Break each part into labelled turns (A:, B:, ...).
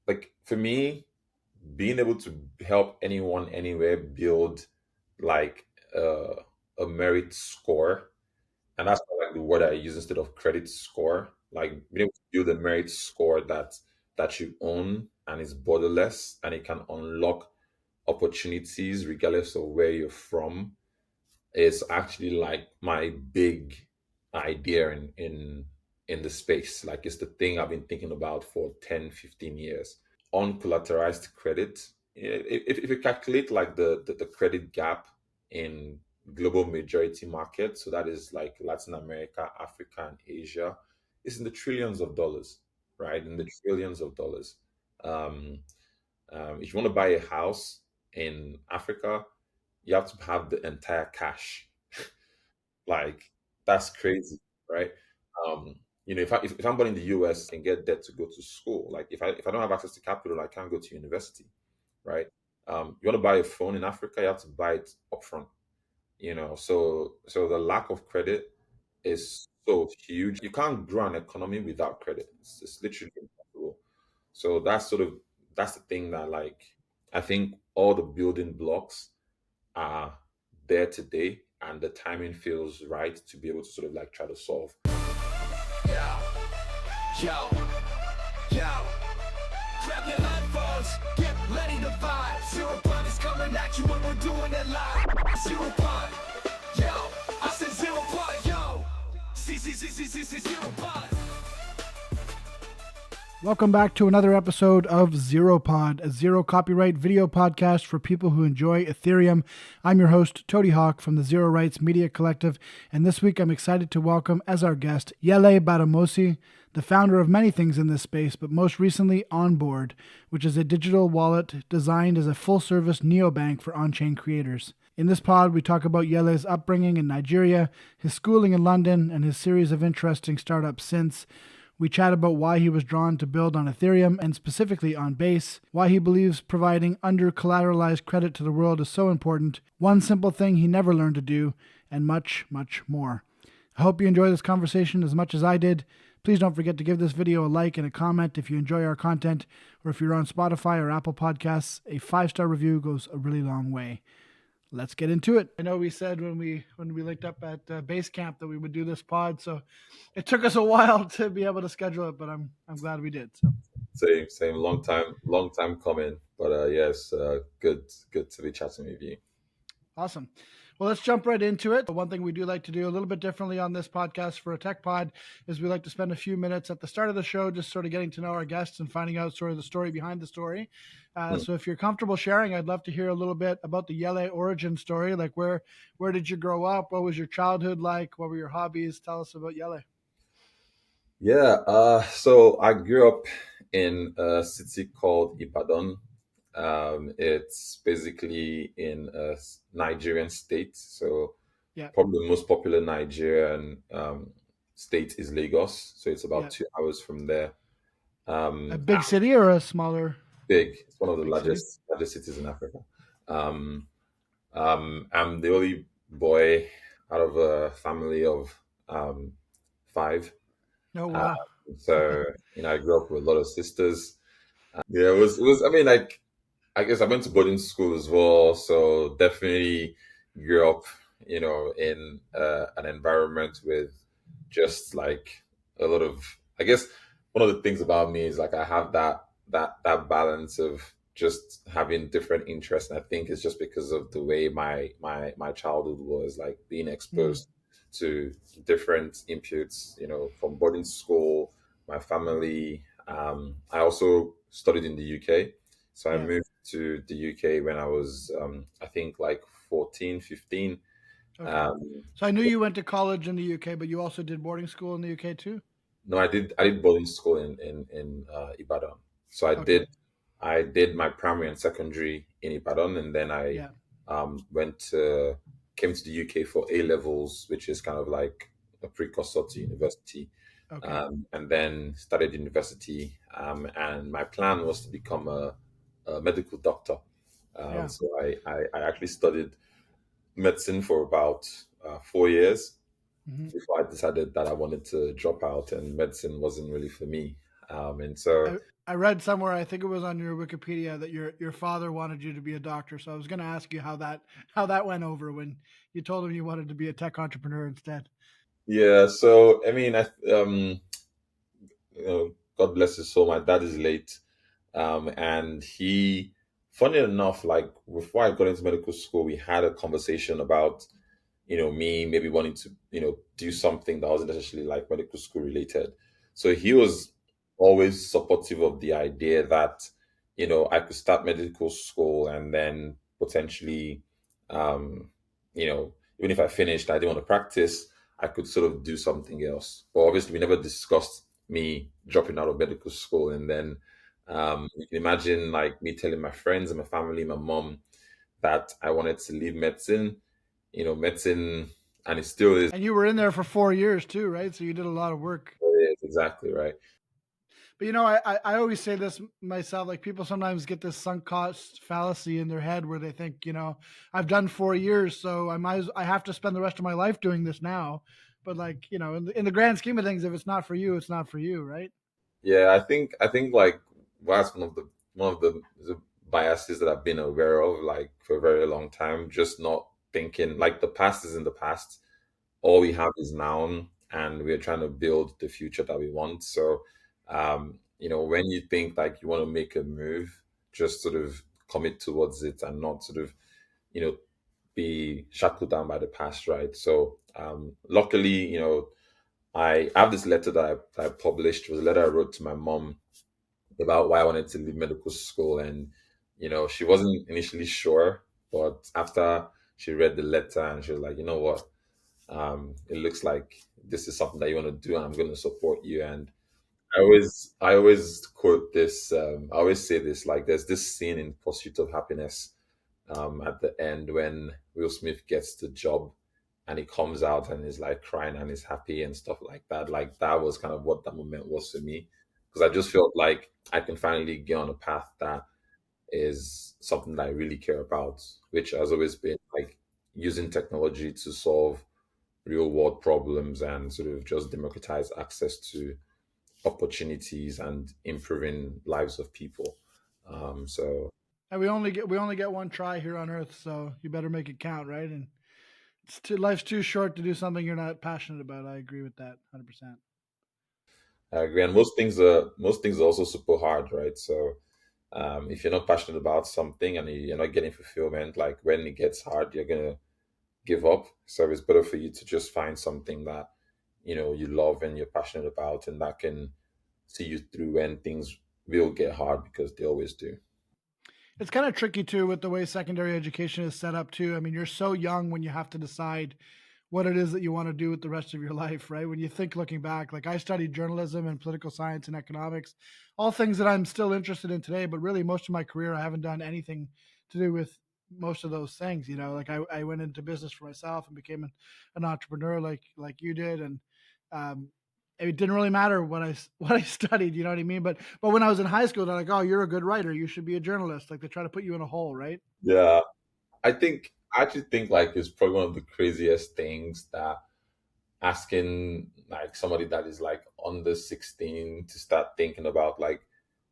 A: like for me, being able to help anyone anywhere build like uh, a merit score, and that's like the word I use instead of credit score. Like being able to build a merit score that you own and is borderless and it can unlock opportunities regardless of where you're from is actually like my big idea in the space. Like it's the thing I've been thinking about for 10, 15 years. Uncollateralized credit. If you calculate like the credit gap in global majority markets, so that is like Latin America, Africa, and Asia, it's in the trillions of dollars, right? In the trillions of dollars. Um, if you want to buy a house in Africa, you have to have the entire cash. Like that's crazy, right? Um, if I'm born in the US, I can get debt to go to school. Like if I don't have access to capital, I can't go to university, right? You want to buy a phone in Africa, you have to buy it upfront. So the lack of credit is so huge. You can't grow an economy without credit. It's literally impossible. So that's the thing that like I think all the building blocks are there today, and the timing feels right to be able to sort of like try to solve.
B: Yo, yo, yo. Grab your headphones, get ready to vibe. ZEROPOD is coming at you when we're doing it live. ZEROPOD, yo. I said ZEROPOD, yo. ZEROPOD.
C: Welcome back to another episode of ZeroPod, a zero copyright video podcast for people who enjoy Ethereum. I'm your host, Toady Hawk from the Zero Rights Media Collective, and this week I'm excited to welcome as our guest Yele Bademosi, the founder of many things in this space, but most recently Onboard, which is a digital wallet designed as a full-service neobank for on-chain creators. In this pod, we talk about Yele's upbringing in Nigeria, his schooling in London, and his series of interesting startups since. We chat about why he was drawn to build on Ethereum and specifically on Base, why he believes providing under-collateralized credit to the world is so important, one simple thing he never learned to do, and much, much more. I hope you enjoy this conversation as much as I did. Please don't forget to give this video a like and a comment if you enjoy our content, or if you're on Spotify or Apple Podcasts, a 5-star review goes a really long way. Let's get into it. I know we said when we linked up at base camp that we would do this pod, so it took us a while to be able to schedule it, but I'm glad we did. So
A: Same, long time coming. But yes, good to be chatting with you.
C: awesome. Well, let's jump right into it. One thing we do like to do a little bit differently on this podcast for a tech pod is we like to spend a few minutes at the start of the show just sort of getting to know our guests and finding out sort of the story behind the story. So if you're comfortable sharing, I'd love to hear a little bit about the Yele origin story. Like where did you grow up? What was your childhood like? What were your hobbies? Tell us about Yele.
A: Yeah, so I grew up in a city called Ibadan. It's basically in a Nigerian state. So
C: Yeah,
A: probably the most popular Nigerian state is Lagos. So it's about
C: yeah.
A: 2 hours from there.
C: A
A: Um,
C: big city or a smaller
A: Big. It's one of the
C: big city?
A: largest cities in Africa. Um, I'm the only boy out of a family of five.
C: Oh
A: Uh,
C: wow.
A: so I grew up with a lot of sisters. Yeah, it was. I mean, like I guess I went to boarding school as well, so definitely grew up, in an environment with just like a lot of. I guess one of the things about me is like I have that balance of just having different interests, and I think it's just because of the way my childhood was like being
C: Mm,
A: exposed to different inputs, from boarding school, my family. I also studied in the UK. So I
C: yeah.
A: moved to the UK when I was, I think, like 14, 15.
C: Okay.
A: Um,
C: So I knew you went to college in the UK, but you also did boarding school in the UK too?
A: no, I did boarding school in Ibadan. So
C: Okay.
A: I did my primary and secondary in Ibadan, and then I
C: Yeah.
A: went to came to the UK for A levels, which is kind of like a precursor to university,
C: Okay.
A: and then started university. And my plan was to become a medical doctor.
C: Yeah.
A: So I actually studied medicine for about 4 years
C: Hmm.
A: before I decided that I wanted to drop out and medicine wasn't really for me. And so
C: I read somewhere, I think it was on your Wikipedia, that your father wanted you to be a doctor. So I was going to ask you how that went over when you told him you wanted to be a tech entrepreneur instead.
A: Yeah, so I mean, God bless his soul. My dad is late, and he, funny enough, like before I got into medical school, we had a conversation about me maybe wanting to do something that wasn't necessarily like medical school related. So he was always supportive of the idea that I could start medical school and then potentially um even if I finished, I didn't want to practice, I could sort of do something else. But obviously we never discussed me dropping out of medical school. And then you can imagine like me telling my friends and my family, my mom, that I wanted to leave medicine, medicine, and it still is.
C: And you were in there for 4 years too, right? So you did a lot of work.
A: Exactly right.
C: But I always say this myself. Like people sometimes get this sunk cost fallacy in their head where they think, I've done 4 years, so I have to spend the rest of my life doing this now. But like, in the grand scheme of things, if it's not for you, it's not for you, right?
A: Yeah, I think like that's one of the biases that I've been aware of like for a very long time. Just not thinking like the past is in the past. All we have is now, and we're trying to build the future that we want. So, when you think like you want to make a move, just sort of commit towards it and not sort of you know be shackled down by the past, right? So, luckily, I have this letter that I published. It was a letter I wrote to my mom about why I wanted to leave medical school. And, she wasn't initially sure, but after she read the letter and she was like, you know what, it looks like this is something that you want to do and I'm going to support you. And I always quote this, I always say this, like there's this scene in Pursuit of Happiness at the end when Will Smith gets the job and he comes out and is like crying and is happy and stuff like that. Like that was kind of what that moment was for me, because I just felt like I can finally get on a path that is something that I really care about, which has always been like using technology to solve real world problems and sort of just democratize access to opportunities and improving lives of people. So
C: And we only get one try here on Earth, so you better make it count, right? And life's too short to do something you're not passionate about. I agree with that 100%.
A: I agree. And most things are also super hard, right? So if you're not passionate about something and you're not getting fulfillment, like when it gets hard, you're gonna give up. So it's better for you to just find something that you love and you're passionate about, and that can see you through when things will get hard, because they always do.
C: It's kind of tricky too with the way secondary education is set up too. I mean, you're so young when you have to decide what it is that you want to do with the rest of your life, right? When you think looking back, like I studied journalism and political science and economics, all things that I'm still interested in today, but really most of my career I haven't done anything to do with most of those things. Like I went into business for myself and became an entrepreneur like you did. And um, it didn't really matter what I what I studied, you know what I mean? But when I was in high school, they're like, "Oh, you're a good writer. You should be a journalist." Like they try to put you in a hole, right?
A: Yeah, I actually think like it's probably one of the craziest things, that asking like somebody that is like under 16 to start thinking about like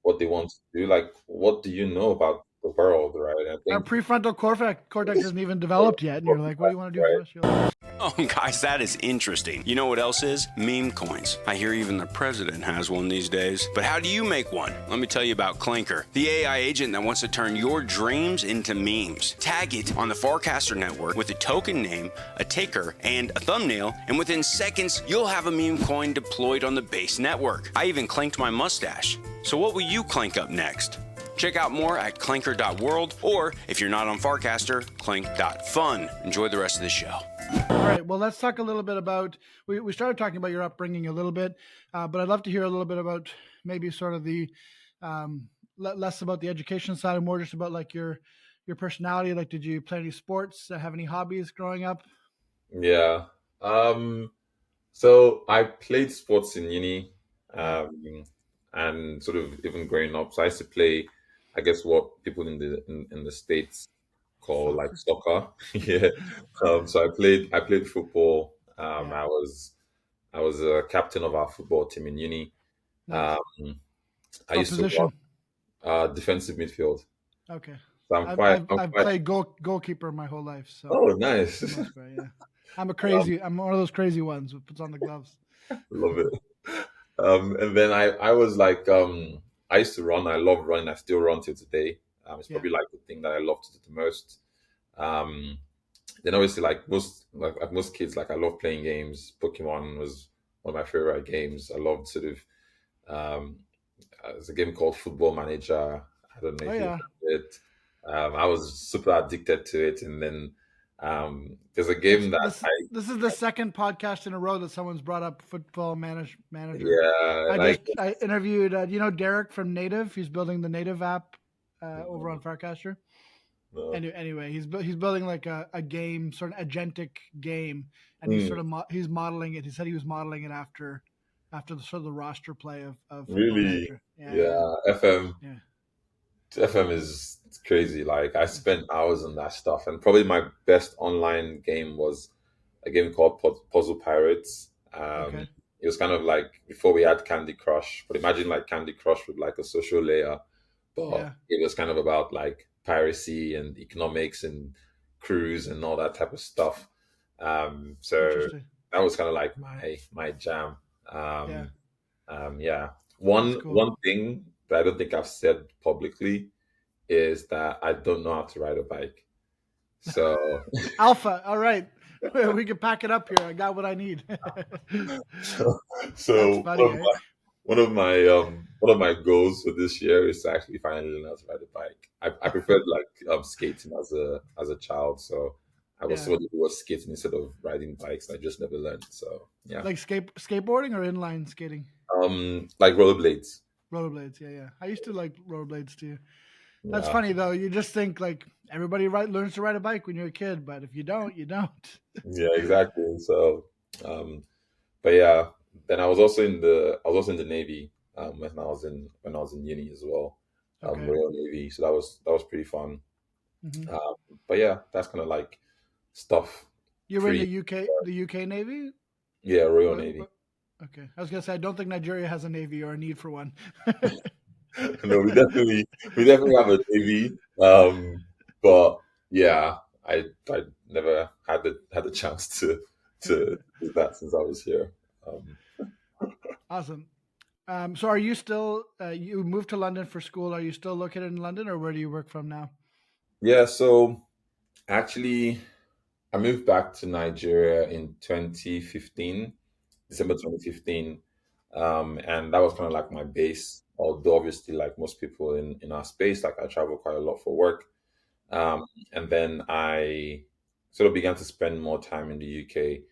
A: what they want to do. Like, what do you know about the world, right? I
C: Our
A: think
C: prefrontal cortex isn't even developed yet, and you're like, "What do you want to do for the
A: right.
C: rest of your life?"
B: Oh, guys, that is interesting. You know what else is? Meme coins. I hear even the president has one these days. But how do you make one? Let me tell you about Clanker, the AI agent that wants to turn your dreams into memes. Tag it on the Forecaster network with a token name, a ticker, and a thumbnail, and within seconds, you'll have a meme coin deployed on the base network. I even clanked my mustache. So what will you clank up next? Check out more at Clanker.world, or if you're not on Farcaster, Clank.fun. Enjoy the rest of the show.
C: All right. Well, let's talk a little bit about. We started talking about your upbringing a little bit, but I'd love to hear a little bit about maybe sort of the less about the education side and more just about like your personality. Like, did you play any sports? Have any hobbies growing up?
A: Yeah. Um, so I played sports in uni,
C: Yeah,
A: and sort of even growing up. So I used to play, I guess, what people in the States call like
C: soccer.
A: soccer. Yeah. So I played football.
C: Yeah,
A: I was a captain of our football team in uni.
C: nice.
A: Um, I
C: What
A: used to run
C: position?
A: defensive midfield.
C: Okay.
A: So I'm
C: I've
A: quite.
C: played goalkeeper my whole life, so
A: Oh, nice.
C: for the most part, yeah.
A: Um,
C: I'm one of those crazy ones who puts on the gloves.
A: love it. And then I was like, I used to run. I love running. I still run till today. It's
C: Yeah.
A: probably like the thing that I love to do the most. Um, then obviously, like most kids, like I love playing games. Pokemon was one of my favorite games. I loved sort of um, there's a game called Football Manager. I don't know
C: Oh
A: if you've
C: yeah.
A: heard it. I was super addicted to it, and then there's a
C: It's
A: game that
C: this this is the second podcast in a row that someone's brought up manager.
A: yeah,
C: I
A: like
C: just I interviewed you know Derek from Native. He's building the Native app over on Farcaster.
A: no.
C: Anyway, he's building like a game, sort of agentic game, and he's
A: Mm,
C: sort of he's modeling it. He said he was modeling it after the sort of the roster play of Football
A: really,
C: Manager. Yeah, yeah,
A: yeah. FM
C: yeah.
A: FM is crazy. Like I spent hours on that stuff, and probably my best online game was a game called Puzzle Pirates.
C: Okay.
A: It was kind of like before we had Candy Crush, but imagine like Candy Crush with like a social layer, but
C: Yeah.
A: it was kind of about like piracy and economics and crews and all that type of stuff. So
C: Interesting.
A: that was kind of like my jam.
C: Yeah.
A: Um, yeah.
C: That's cool.
A: One thing that I don't think I've said publicly is that I don't know how to ride a bike. So
C: Alpha. All right. We can pack it up here. I got what I need.
A: so,
C: That's
A: so
C: funny, eh?
A: one of my goals for this year is to actually finally learn how to ride a bike. I preferred like skating as a child, so I was
C: Yeah.
A: somebody who was skating instead of riding bikes. I just never learned. So yeah,
C: Like skateboarding or inline skating?
A: like rollerblades.
C: Rollerblades. Yeah, yeah. I used to like rollerblades too. That's
A: Yeah,
C: funny though. You just think like everybody learns to ride a bike when you're a kid, but if you don't, you don't.
A: yeah, exactly. So, um, but yeah, then I was also in the Navy when I was in uni as well,
C: Okay.
A: Royal Navy. So that was pretty fun.
C: Hmm.
A: Um, but yeah, that's kind of like stuff
C: You were in
A: pre
C: the UK Navy.
A: yeah Royal
C: What,
A: Navy.
C: what? Okay, I was gonna say I don't think Nigeria has a navy or a need for one.
A: No, we definitely have a Navy. But yeah, I never had the chance to do that since I was here. Um,
C: Awesome. So are you still you moved to London for school? Are you still located in London, or where do you work from now?
A: yeah, so actually, I moved back to Nigeria in 2015, December 2015. And that was kind of like my base. Although obviously, like most people in our space, like I travel quite a lot for work. And then I sort of began to spend more time in the UK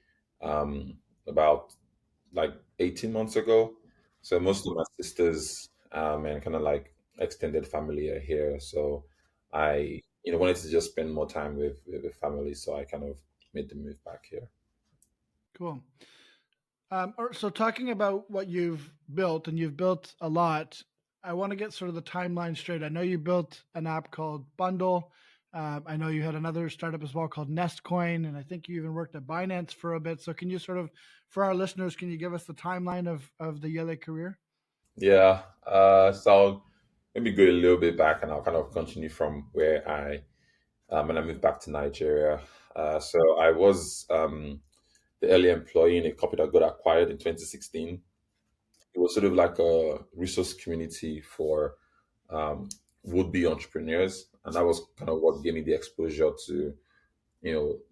A: about like 18 months ago. So most of my sisters and kind of like extended family are here. So I, wanted to just spend more time with family. So I kind of made the move back here.
C: Cool. So talking about what you've built, and you've built a lot, I want to get sort of the timeline straight. I know you built an app called Bundle. I know you had another startup as well called Nestcoin, and I think you even worked at Binance for a bit. So can you sort of, for our listeners, can you give us the timeline of the Yele career?
A: Yeah. So I'll maybe go a little bit back and I'll kind of continue from where when I moved back to Nigeria. So I was the early employee in a company that got acquired in 2016. It was sort of like a resource community for um, would-be entrepreneurs, and that was kind of what gave me the exposure to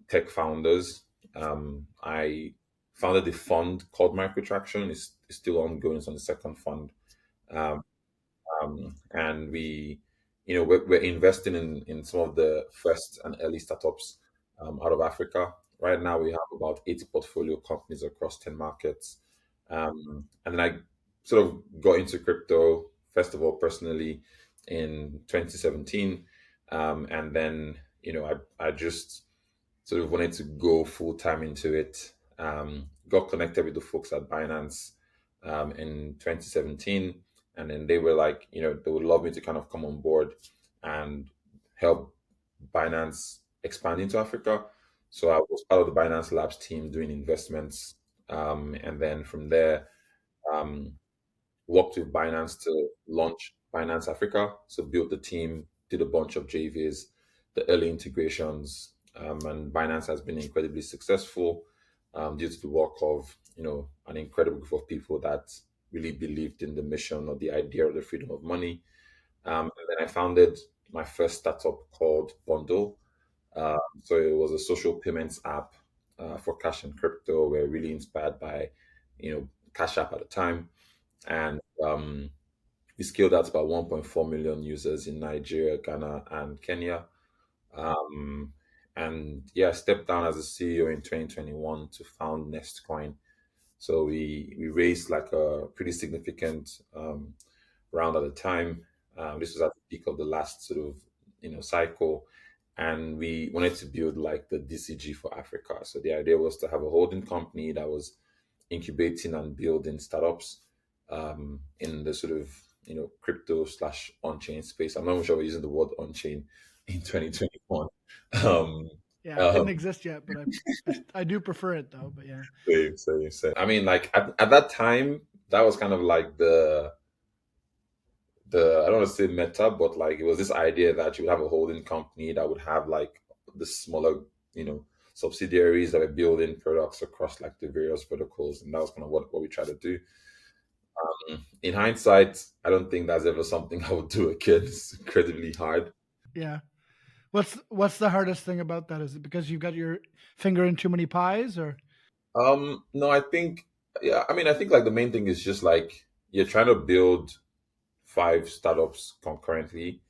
A: tech founders. I founded a fund called Microtraction. It's still ongoing. It's on the second fund. Um, and we're investing in some of the first and early startups out of Africa. Right now, we have about 80 portfolio companies across 10 markets. And then I sort of got into crypto, first of all, personally in 2017. And then, I just sort of wanted to go full time into it. Got connected with the folks at Binance in 2017, and then they were like, they would love me to kind of come on board and help Binance expand into Africa. So I was part of the Binance Labs team doing investments, and then from there, um, worked with Binance to launch Binance Africa. So built the team, did a bunch of JVs, the early integrations, and Binance has been incredibly successful due to the work of an incredible group of people that really believed in the mission or the idea of the freedom of money. And then I founded my first startup called Bundle. So it was a social payments app for cash and crypto. We're really inspired by, Cash App at the time, and we scaled out to about 1.4 million users in Nigeria, Ghana, and Kenya. Um, and yeah, I stepped down as a CEO in 2021 to found Nestcoin. So we raised like a pretty significant round at the time. This was at the peak of the last sort of cycle, and we wanted to build like the DCG for Africa. So the idea was to have a holding company that was incubating and building startups in the sort of crypto slash on-chain space. I'm not sure we're using the word on-chain in 2021. Um,
C: Yeah, it didn't
A: um,
C: exist yet, but I do prefer it though. But yeah,
A: same. I mean, like at that time, that was kind of like the I don't want to say meta, but like it was this idea that you would have a holding company that would have like the smaller, subsidiaries that were building products across like the various verticals, and that was kind of what we try to do. In hindsight, I don't think that's ever something I would do again. It's incredibly hard.
C: yeah. What's the hardest thing about that? Is it because you've got your finger in too many pies, or
A: No, I think, yeah, I mean, I think like the main thing is just like you're trying to build five startups concurrently,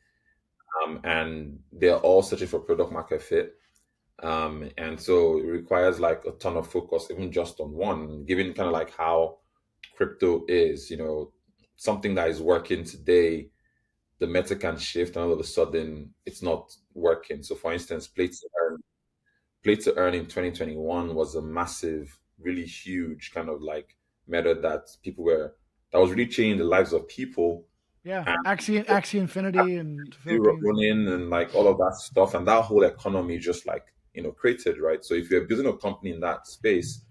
A: and they're all searching for product market fit. And so it requires like a ton of focus, even just on one, given kind of like how crypto is, something that is working today, the meta can shift and all of a sudden it's not working. So for instance, play to earn in 2021 was a massive, really huge kind of like meta that was really changing the lives of people.
C: yeah,
A: And
C: Axie Infinity and the
A: zero
C: Philippines.
A: running and like all of that stuff, and that whole economy just like created, right? So if you're building a company in that space,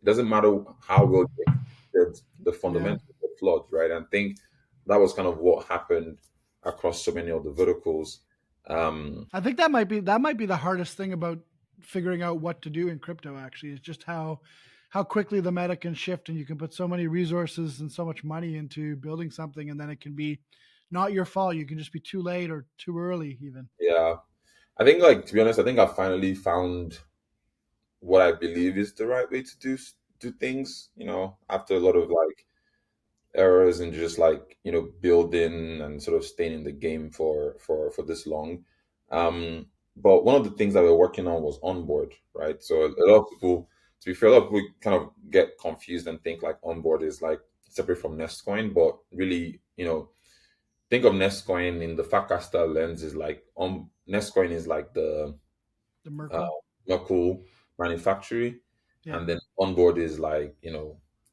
A: it doesn't matter how well you executed, the
C: Yeah,
A: fundamentals are flawed, right? And I think that was kind of what happened across so many of the verticals. um
C: I think that might be the hardest thing about figuring out what to do in crypto. Actually, is just how quickly the meta can shift, and you can put so many resources and so much money into building something, and then it can be not your fault. You can just be too late or too early, even.
A: yeah, I think, like, to be honest, I think I finally found what I believe is the right way to do things, after a lot of like errors and just like building and sort of staying in the game for this long. But one of the things that we're working on was Onboard, right? So a lot of people, to be fair, a lot of people kind of get confused and think like Onboard is like separate from Nestcoin, but really, think of Nestcoin in the Farcaster lens is like Nestcoin is like the
C: The
A: uh,
C: Merkle.
A: local manufacturing,
C: Yeah.
A: and then Onboard is like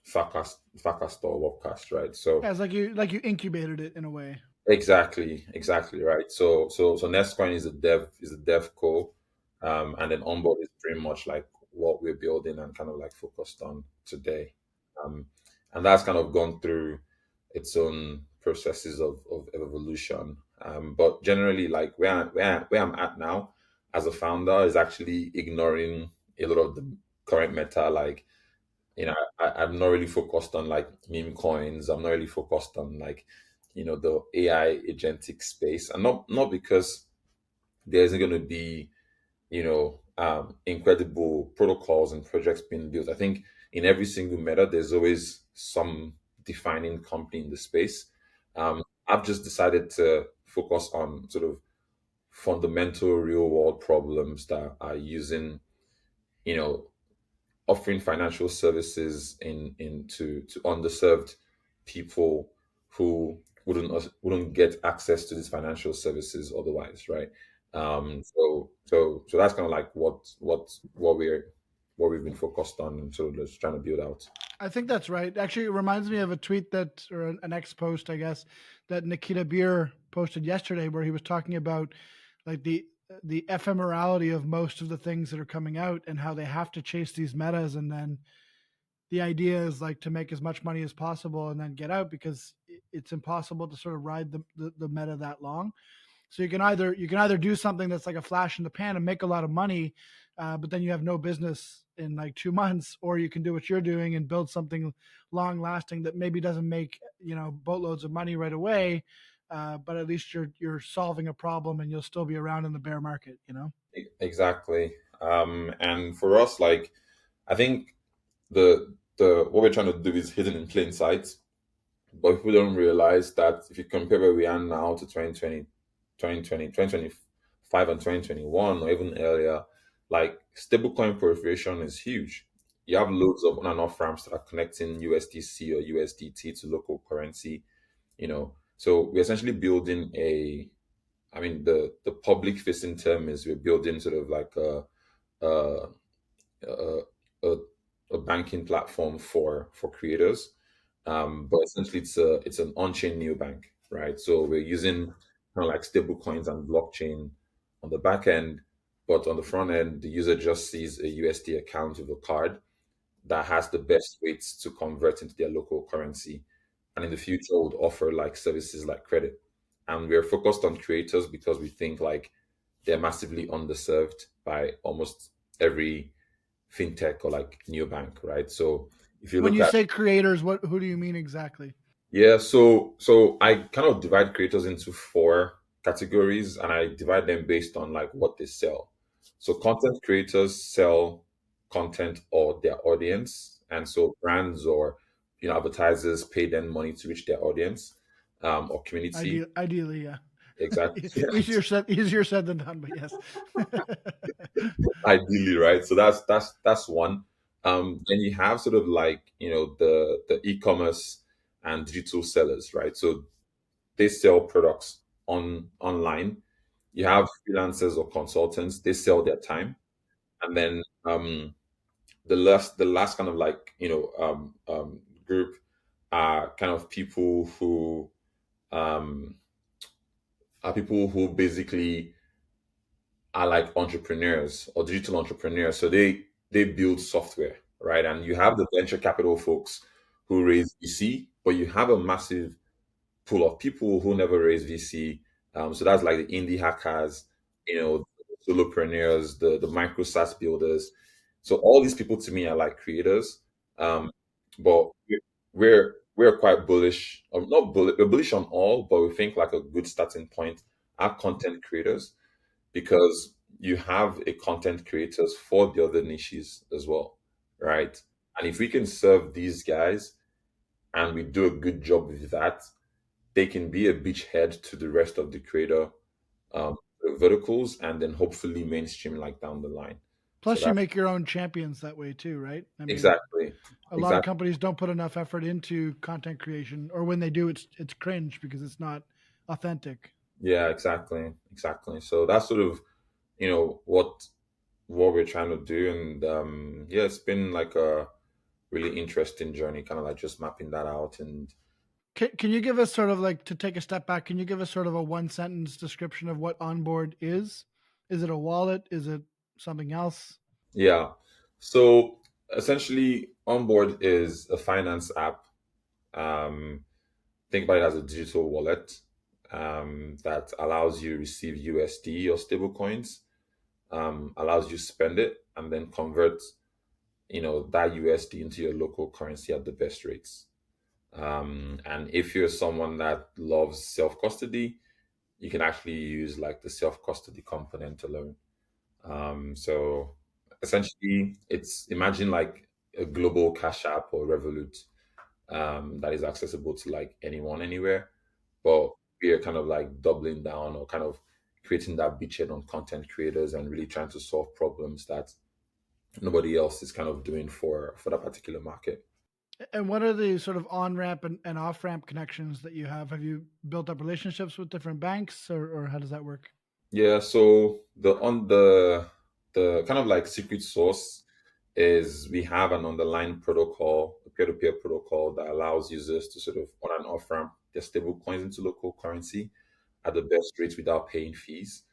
A: Farcaster or Webcast, right? So
C: Yeah, it's like you incubated it in a way.
A: exactly right. So Nestcoin is a dev co, and then Onboard is pretty much like what we're building and kind of like focused on today, um, and that's kind of gone through its own processes of evolution. But generally, like where I'm at now as a founder is actually ignoring a lot of the current meta, like I'm not really focused on like meme coins. I'm not really focused on like, the AI agentic space, and not because there isn't going to be, incredible protocols and projects being built. I think in every single meta, there's always some defining company in the space. I've just decided to focus on sort of fundamental real world problems that are using, you know, offering financial services to underserved people who wouldn't get access to these financial services otherwise, right? So that's kind of like what we've been focused on, and so just trying to build out.
C: I think that's right. Actually, it reminds me of a tweet that, or an ex post, I guess, that Nikita Beer posted yesterday, where he was talking about like the ephemerality of most of the things that are coming out and how they have to chase these metas, and then the idea is like to make as much money as possible and then get out, because it's impossible to sort of ride the meta that long. So you can either do something that's like a flash in the pan and make a lot of money, but then you have no business in like 2 months, or you can do what you're doing and build something long lasting that maybe doesn't make boatloads of money right away, but at least you're solving a problem and you'll still be around in the bear market.
A: Exactly. And for us, like, I think the what we're trying to do is hidden in plain sight, but people don't realize that if you compare where we are now to 2020, 2020, 2025, and 2021, or even earlier, like stablecoin proliferation is huge. You have loads of on and off ramps that are connecting USDC or USDT to local currency, So we're essentially building I mean, the public facing term is we're building sort of like a a, a, a banking platform for creators. But essentially, it's an on-chain neobank, right? So we're using kind of like stable coins and blockchain on the back end, but on the front end, the user just sees a USD account with a card that has the best rates to convert into their local currency. And in the future, would offer like services like credit. And we're focused on creators because we think like they're massively underserved by almost every fintech or like neobank, right? So if you
C: When
A: look
C: you
A: at
C: say creators, who do you mean exactly?
A: yeah, so I kind of divide creators into four categories and I divide them based on like what they sell. So content creators sell content or their audience, and so brands or advertisers pay them money to reach their audience or community.
C: Ideally, yeah.
A: Exactly.
C: Easier said than done, but yes.
A: Ideally, right? So that's one. Then you have sort of like the e-commerce and digital sellers, right? So they sell products online. You have freelancers or consultants, they sell their time. And then the last kind of like group are kind of um people who basically are like entrepreneurs or digital entrepreneurs. So they build software, right? And you have the venture capital folks who raise VC, but you have a massive pool of people who never raise VC. So that's like the indie hackers, solopreneurs, the micro SaaS builders. So all these people to me are like creators. Um, but we're quite bullish, or not bullish, we're bullish on all, but we think like a good starting point are content creators because you have a content creators for the other niches as well, right? And if we can serve these guys and we do a good job with that, they can be a beachhead to the rest of the creator um, verticals and then hopefully mainstream like down the line. So
C: Plus, you
A: that
C: make your own champions that way too, right? I mean,
A: exactly,
C: a lot of
A: exactly,
C: companies don't put enough effort into content creation, or when they do, it's cringe because it's not authentic.
A: yeah, exactly. So that's sort of what we're trying to do, and yeah, it's been like a really interesting journey, kind of like just mapping that out. And
C: Can you give us sort of like, to take a step back? Can you give us sort of a one sentence description of what Onboard is? Is it a wallet? Is it something else?
A: yeah, so essentially, Onboard is a finance app. Um, think about it as a digital wallet that allows you receive USD or stable coins, allows you spend it and then convert, that USD into your local currency at the best rates. And if you're someone that loves self custody, you can actually use like the self custody component alone. So essentially, it's imagine like a global cash app or Revolut that is accessible to like anyone, anywhere. But we are kind of like doubling down or kind of creating that beachhead on content creators and really trying to solve problems that nobody else is kind of doing for that particular market.
C: And what are the sort of on ramp and off ramp connections that you have? Have you built up relationships with different banks, or how does that work?
A: Yeah, so the kind of like secret sauce is we have an underlying protocol, a peer-to-peer protocol that allows users to sort of on and off ramp their stable coins into local currency at the best rates without paying fees.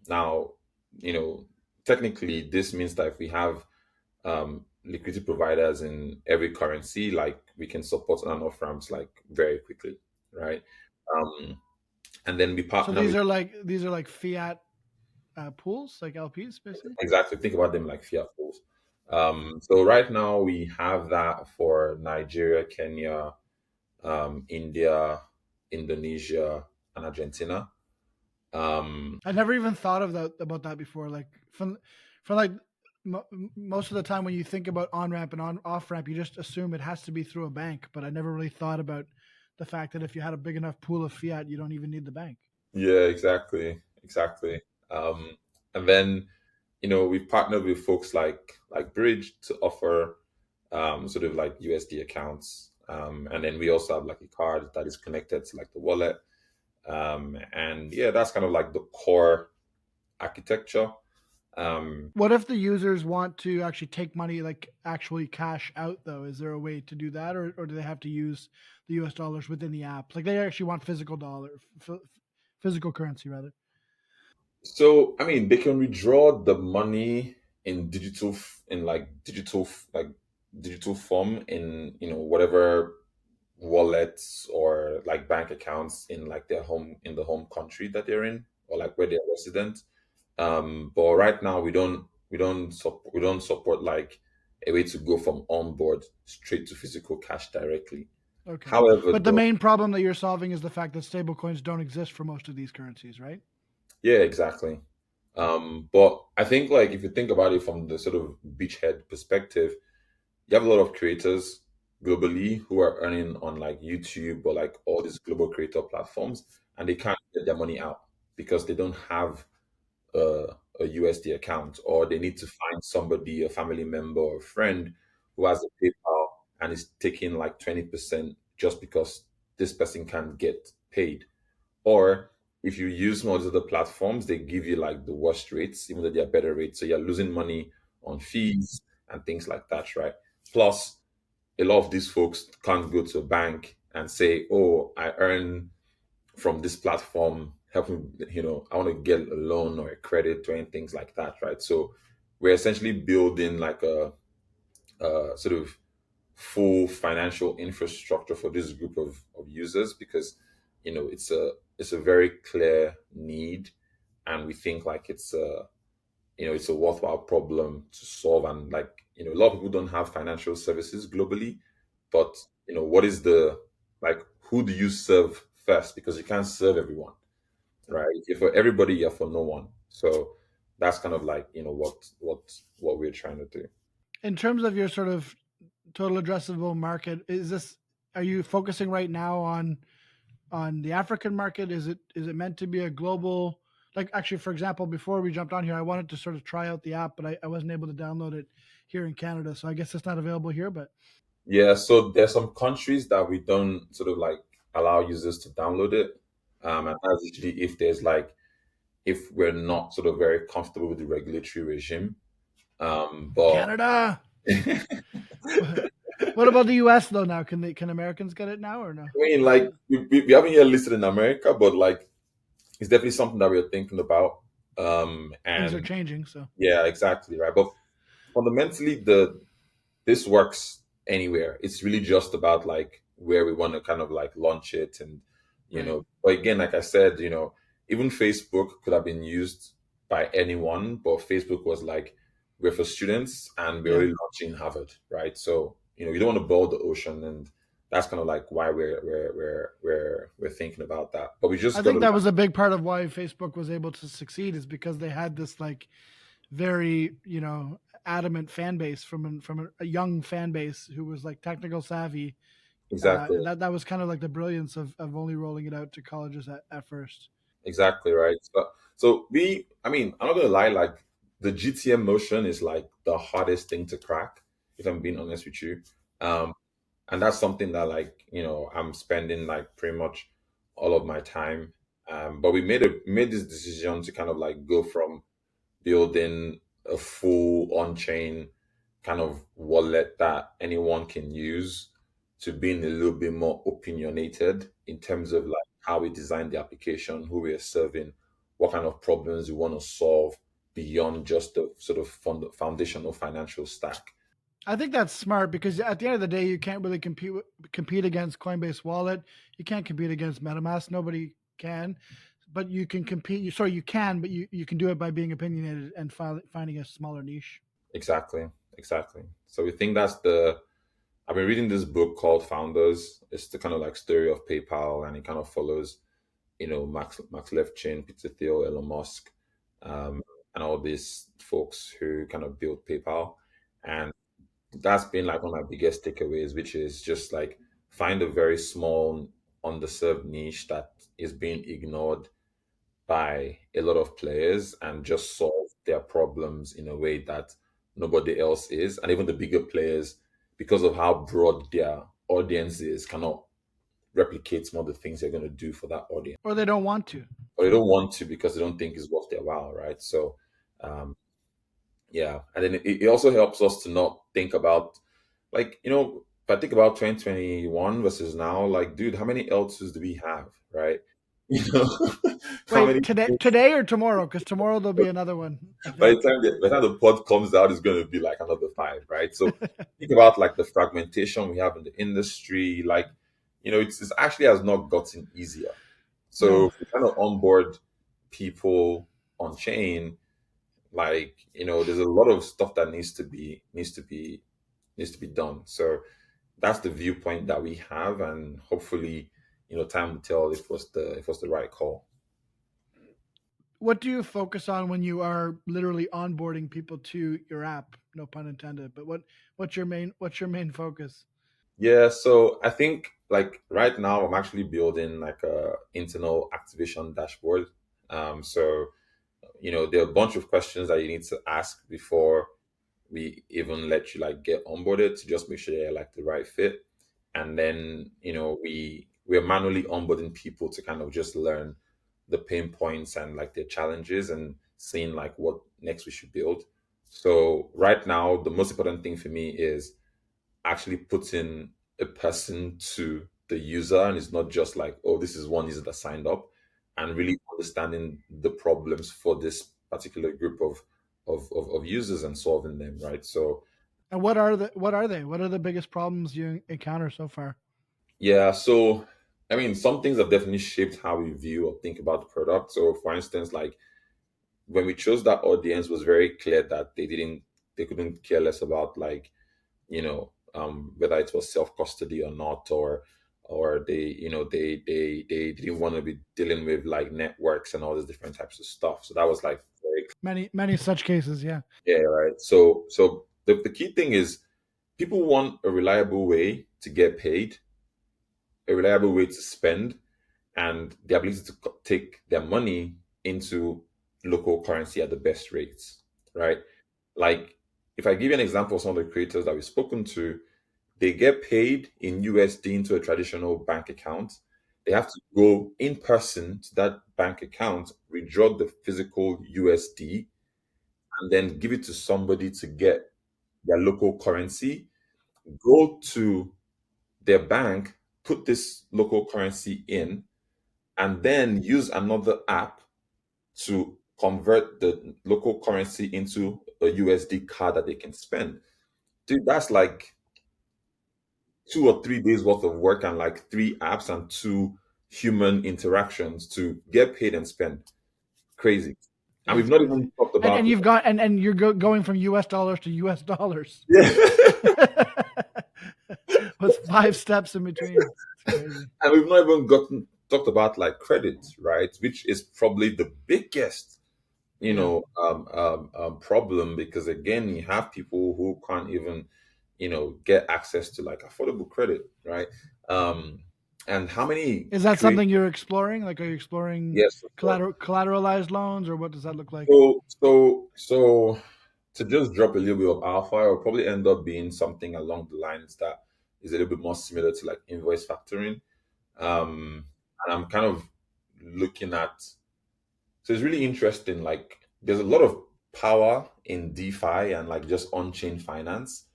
A: Now, you know, technically this means that if we have liquidity providers in every currency, like we can support on and off ramps like very quickly, right? Um, and then we
C: So
A: partner with
C: these are like fiat pools, like LPs, basically.
A: exactly think about them like fiat pools. So right now we have that for Nigeria, Kenya, India, Indonesia, and Argentina.
C: I never even thought of that about that before. Like from like most of the time when you think about on ramp and on off ramp, you just assume it has to be through a bank. But I never really thought about the fact that if you had a big enough pool of fiat, you don't even need the bank.
A: Yeah, exactly. Um, and then we've partnered with folks like Bridge to offer sort of like USD accounts, and then we also have like a card that is connected to like the wallet, and yeah, that's kind of like the core architecture. Um,
C: What if the users want to actually take money, like actually cash out, though? Is there a way to do that, or do they have to use the US dollars within the app? Like they actually want physical physical currency, rather.
A: so I mean, they can withdraw the money in digital form in whatever wallets or like bank accounts in like their home in the home country that they're in or like where they're resident. But right now we don't support like a way to go from onboard straight to physical cash directly.
C: Okay.
A: However,
C: But the
A: though,
C: main problem that you're solving is the fact that stablecoins don't exist for most of these currencies, right?
A: yeah, exactly. But I think like if you think about it from the sort of beachhead perspective, you have a lot of creators globally who are earning on like YouTube or like all these global creator platforms, and they can't get their money out because they don't have a USD account, or they need to find somebody, a family member or a friend who has a PayPal and is taking like 20% just because this person can't get paid. Or if you use most of the platforms, they give you like the worst rates, even though they are better rates. So you're losing money on fees and things like that, right? Plus, a lot of these folks can't go to a bank and say, "Oh, I earn from this platform, helping, I want to get a loan or a credit or things like that," right? So we're essentially building like a sort of full financial infrastructure for this group of users because it's a very clear need, and we think like it's a worthwhile problem to solve. And like a lot of people don't have financial services globally, but what is the like who do you serve first, because you can't serve everyone, right? If for everybody, you're for no one. So that's kind of like what we're trying to do.
C: In terms of your sort of total addressable market, is this are you focusing right now on the African market? Is it meant to be a global, like actually for example, before we jumped on here, I wanted to sort of try out the app, but I wasn't able to download it here in Canada. So I guess it's not available here, but
A: Yeah, so there's some countries that we don't sort of like allow users to download it. And that's usually if we're not sort of very comfortable with the regulatory regime. But
C: Canada.
A: I
C: What about the US though now? Can Americans get it now or no?
A: mean,
C: Or is
A: like
C: it
A: we haven't yet listed in America, but like it's definitely something that we're thinking about.
C: things are
A: And
C: changing, so
A: yeah, exactly right. But fundamentally, the this works anywhere. It's really just about like where we want to kind of like launch it, and
C: right.
A: but again, like I said, even Facebook could have been used by anyone, but Facebook was like, we're for students and we're
C: Yeah.
A: already launching Harvard, right? So you don't want to boil the ocean, and that's kind of like why we're thinking about that. But we
C: I
A: just got
C: think
A: to
C: that was a big part of why Facebook was able to succeed is because they had this like very adamant fan base from a young fan base who was like technical savvy,
A: exactly.
C: and that was kind of like the brilliance of only rolling it out to colleges at first.
A: Exactly right. So I mean, I'm not gonna lie, like the GTM motion is like the hardest thing to crack, if I'm being honest with you. Um, and that's something that like, I'm spending like pretty much all of my time. But we made this decision to kind of like go from building a full on-chain kind of wallet that anyone can use to being a little bit more opinionated in terms of like how we design the application, who we are serving, what kind of problems we want to solve beyond just the sort of foundational financial stack.
C: I think that's smart because at the end of the day, you can't really compete against Coinbase Wallet. You can't compete against MetaMask. Nobody can, but you can compete. Sorry, you can, but you can do it by being opinionated and finding a smaller niche.
A: Exactly, exactly. So we think that's the. I've been reading this book called Founders. It's the kind of like story of PayPal, and it kind of follows, Max Levchin, Peter Thiel, Elon Musk, and all these folks who kind of built PayPal. And that's been like one of my biggest takeaways, which is just like find a very small, underserved niche that is being ignored by a lot of players and just solve their problems in a way that nobody else is. And even the bigger players, because of how broad their audience is, cannot replicate some of the things they're going to do for that audience.
C: Or they don't want to.
A: Or they don't want to because they don't think it's worth their while, right? So, um, yeah. And then it also helps us to not think about, like, if I think about 2021 versus now, like, dude, how many L2s do we have, right? You know, how
C: Wait,
A: many
C: today or tomorrow? Because tomorrow there'll be another one. I
A: by the
C: think.
A: time the pod comes out, it's going to be like another five, right? So think about like the fragmentation we have in the industry. Like, it's actually has not gotten easier. So
C: No.
A: if we kind of onboard people on chain, like, there's a lot of stuff that needs to be done. So that's the viewpoint that we have, and hopefully, time will tell if it was the right call.
C: What do you focus on when you are literally onboarding people to your app? No pun intended. But what's your main focus?
A: Yeah, so I think like right now I'm actually building like a internal activation dashboard. So there are a bunch of questions that you need to ask before we even let you like get onboarded to just make sure you're like the right fit. And then we're manually onboarding people to kind of just learn the pain points and like their challenges and seeing like what next we should build. So right now the most important thing for me is actually putting a person to the user, and it's not just like, oh, this is one user that signed up, and really understanding the problems for this particular group of users and solving them, right? So
C: And what are they? What are the biggest problems you encounter so far?
A: yeah, so I mean, some things have definitely shaped how we view or think about the product. So for instance, like when we chose that audience, was very clear that they couldn't care less about like whether it was self custody or not, or they didn't want to be dealing with like networks and all these different types of stuff. So that was like very
C: Many such cases. Yeah.
A: clear, right? So the key thing is people want a reliable way to get paid, a reliable way to spend, and the ability to take their money into local currency at the best rates, right? Like if I give you an example of some of the creators that we've spoken to, they get paid in USD into a traditional bank account. They have to go in person to that bank account, withdraw the physical USD, and then give it to somebody to get their local currency, go to their bank, put this local currency in, and then use another app to convert the local currency into a USD card that they can spend. Dude, that's like 2 or 3 days worth of work and like three apps and two human interactions to get paid and spend. Crazy.
C: It
A: And we've
C: is
A: not
C: crazy.
A: even talked
C: And
A: about
C: and you've got and you're going from US dollars to US dollars.
A: yeah.
C: With 5 steps in between. It's crazy.
A: And we've not even gotten talked about like credit, right? Which is probably the biggest,
C: Yeah.
A: problem, because again, you have people who can't even, get access to like affordable credit, right? Um, and how many
C: Is that
A: create?
C: something you're exploring? Like, are you exploring
A: Yes, of course.
C: collateralized loans, or what does that look like?
A: So to just drop a little bit of alpha, it'll probably end up being something along the lines that is a little bit more similar to like invoice factoring. And I'm kind of looking at, so it's really interesting. Like there's a lot of power in DeFi and like just on-chain finance.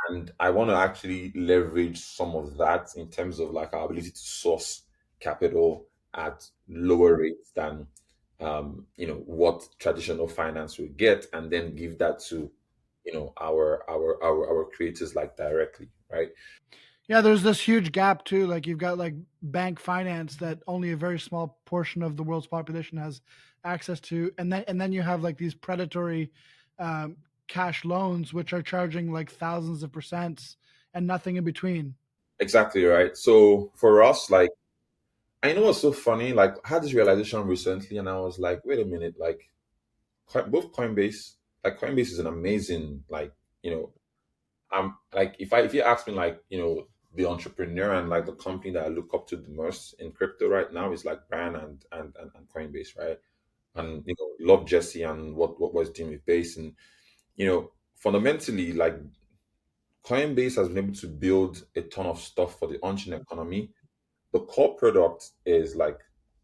A: And I want to actually leverage some of that in terms of like our ability to source capital at lower rates than what traditional finance would get, and then give that to our creators like directly, right?
C: Yeah, there's this huge gap too. Like you've got like bank finance that only a very small portion of the world's population has access to, and then you have like these predatory um, cash loans, which are charging like thousands of percents and nothing in between.
A: Exactly, right. So for us, like, I know what's so funny. Like, I had this realization recently, and I was like, wait a minute, like, both Coinbase, like, Coinbase is an amazing, like, you know, I'm like, if you ask me, like, the entrepreneur and like the company that I look up to the most in crypto right now is like Brian and Coinbase, right? And love Jesse and what was doing with Base, and fundamentally, like, Coinbase has been able to build a ton of stuff for the on-chain economy. The core product is like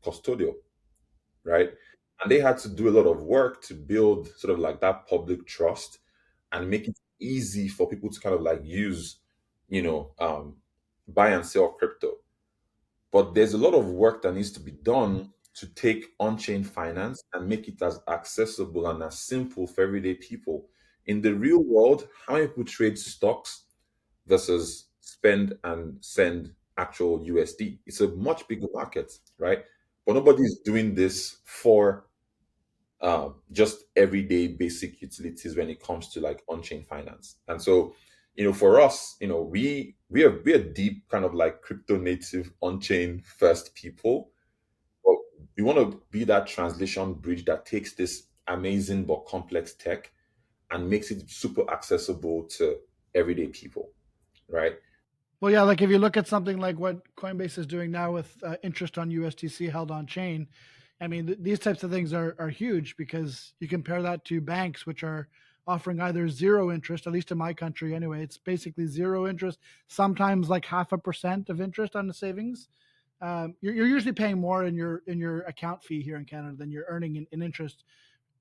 A: custodial, right? And they had to do a lot of work to build sort of like that public trust and make it easy for people to kind of like use, you know, um, buy and sell crypto. But there's a lot of work that needs to be done to take on-chain finance and make it as accessible and as simple for everyday people. In the real world, how many people trade stocks versus spend and send actual USD? It's a much bigger market, right? But nobody's doing this for just everyday basic utilities when it comes to like on-chain finance. And so, for us, we are deep kind of like crypto native on-chain first people, but we want to be that translation bridge that takes this amazing but complex tech and makes it super accessible to everyday people, right?
C: Well, yeah, like if you look at something like what Coinbase is doing now with interest on USDC held on chain, I mean, these types of things are huge because you compare that to banks, which are offering either zero interest, at least in my country anyway. It's basically zero interest, sometimes like 0.5% of interest on the savings. You're usually paying more in your account fee here in Canada than you're earning in interest,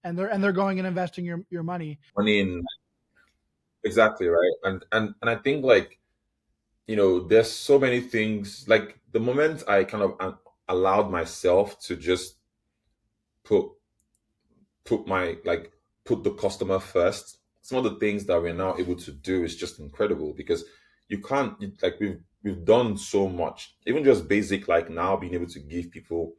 C: and they're going and investing your money.
A: Money in exactly right, and I think like there's so many things. Like the moment I kind of allowed myself to just put put my like put the customer first, some of the things that we're now able to do is just incredible because like we've done so much, even just basic, like now being able to give people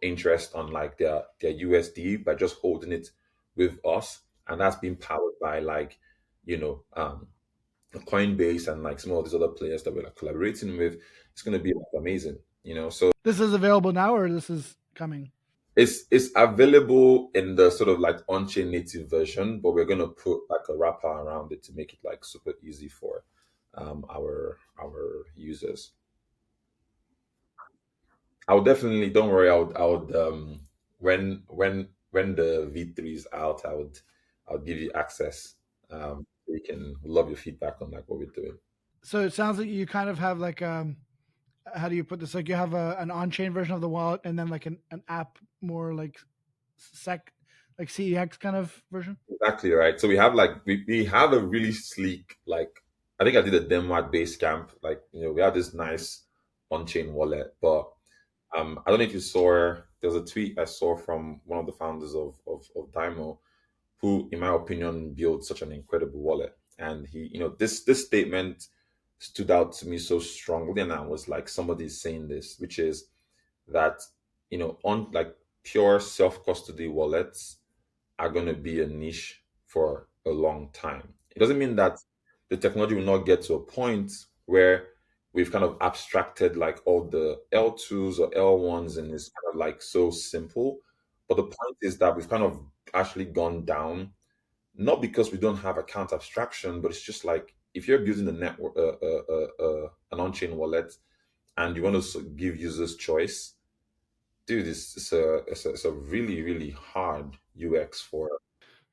A: interest on like their USD by just holding it with us, and that's been powered by like you know um Coinbase and like some of these other players that we're like collaborating with. It's going to be like amazing, so
C: This is available now, or this is coming.
A: it's available in the sort of like on-chain native version, but we're going to put like a wrapper around it to make it like super easy for our users. I would definitely, don't worry, I would when the V3 is out, I'll give you access. So you can love your feedback on like what we're doing.
C: So it sounds like you kind of have like how do you put this? Like you have an on-chain version of the wallet, and then like an app more like sec, like CEX kind of version.
A: Exactly right. So we have like we have a really sleek, like, I think I did a demo at Basecamp. Like, we have this nice on-chain wallet, but I don't know if you saw, there's a tweet I saw from one of the founders of Dymo, who, in my opinion, built such an incredible wallet. And he, this statement stood out to me so strongly, and I was like, somebody's saying this, which is that, on like pure self-custody wallets are going to be a niche for a long time. It doesn't mean that the technology will not get to a point where we've kind of abstracted like all the L2s or L1s and it's kind of like so simple. But the point is that we've kind of actually gone down, not because we don't have account abstraction, but it's just like if you're building a network, an on-chain wallet, and you want to give users choice, dude, it's a really really hard UX for.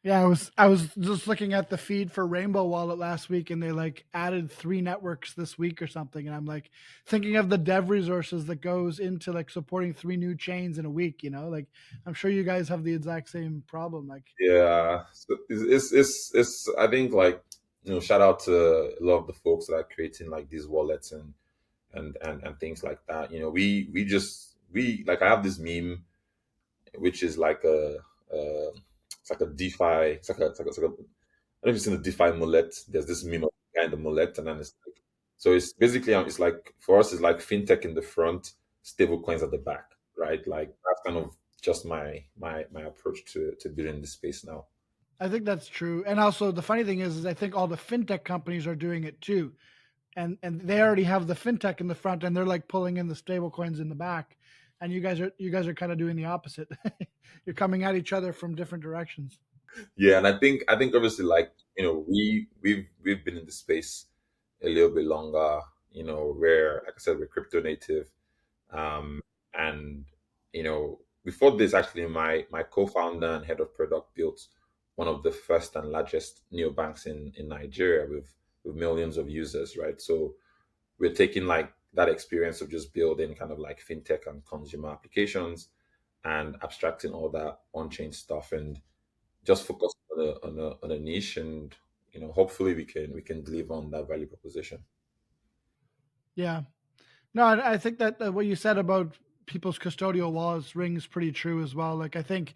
C: Yeah, I was just looking at the feed for Rainbow Wallet last week, and they like added 3 networks this week or something, and I'm like thinking of the dev resources that goes into like supporting 3 new chains in a week. Like I'm sure you guys have the exact same problem. Like,
A: Yeah, so it's I think like shout out to a lot of the folks that are creating like these wallets and things like that. We like, I have this meme which is like a it's like a DeFi, it's like a don't know if you've seen the DeFi Mullet. There's this meme of the guy in the mullet, and then it's like, so it's basically, it's like, for us, it's like fintech in the front, stable coins at the back, right? Like that's kind of just my approach to building this space now.
C: I think that's true. And also the funny thing is I think all the fintech companies are doing it too. And they already have the fintech in the front and they're like pulling in the stable coins in the back. And you guys are kind of doing the opposite. You're coming at each other from different directions.
A: Yeah, and I think obviously, like, we've been in the space a little bit longer. Where, like I said, we're crypto native. And before this, actually, my co-founder and head of product built one of the first and largest neobanks in Nigeria with millions of users, right? So we're taking like that experience of just building kind of like fintech and consumer applications and abstracting all that on-chain stuff and just focus on a niche, and hopefully we can deliver on that value proposition.
C: Yeah. No, I think that what you said about people's custodial wallets rings pretty true as well. Like I think,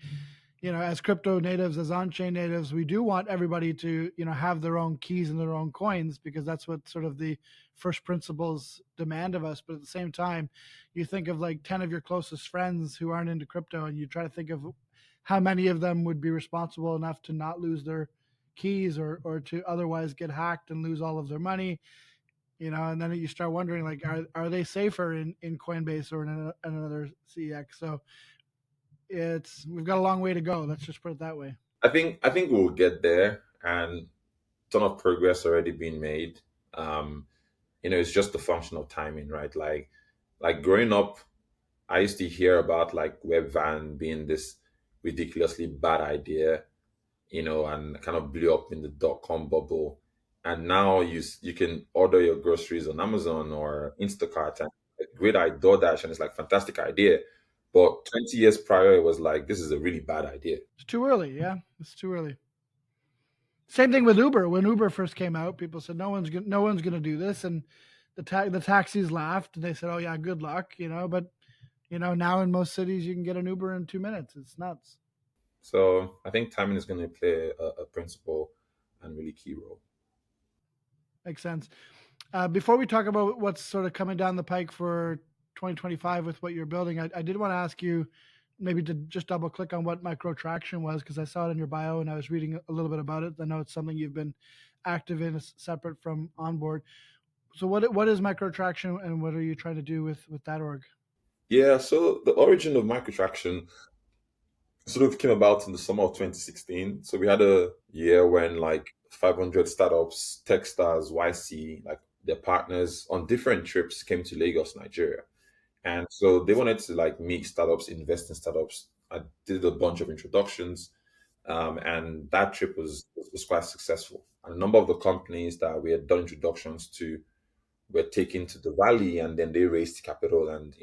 C: as crypto natives, as on-chain natives, we do want everybody to, have their own keys and their own coins because that's what sort of the first principles demand of us. But at the same time, you think of like 10 of your closest friends who aren't into crypto and you try to think of how many of them would be responsible enough to not lose their keys or to otherwise get hacked and lose all of their money, and then you start wondering like are they safer in Coinbase or in another CX? So we've got a long way to go. Let's just put it that way.
A: I think we'll get there, and ton of progress already being made. It's just a function of timing, right? Like growing up, I used to hear about like web van being this ridiculously bad idea, and kind of blew up in the dot-com bubble. And now you can order your groceries on Amazon or Instacart, and a great idea, DoorDash, and it's like fantastic idea. But 20 years prior, it was like this is a really bad idea.
C: It's too early. Yeah, it's too early. Same thing with Uber. When Uber first came out, people said no one's gonna do this, and the taxis laughed and they said, "Oh yeah, good luck," But now in most cities you can get an Uber in 2 minutes. It's nuts.
A: So I think timing is going to play a principal and really key role.
C: Makes sense. Before we talk about what's sort of coming down the pike for 2025 with what you're building, I did want to ask you maybe to just double click on what micro traction was because I saw it in your bio and I was reading a little bit about it. I know it's something you've been active in, separate from Onboard. So what is micro traction and what are you trying to do with that org?
A: Yeah, so the origin of microtraction sort of came about in the summer of 2016. So we had a year when like 500 startups, Techstars, YC, like their partners on different trips came to Lagos, Nigeria. And so they wanted to like meet startups, invest in startups. I did a bunch of introductions, and that trip was quite successful. And a number of the companies that we had done introductions to were taken to the valley, and then they raised capital, and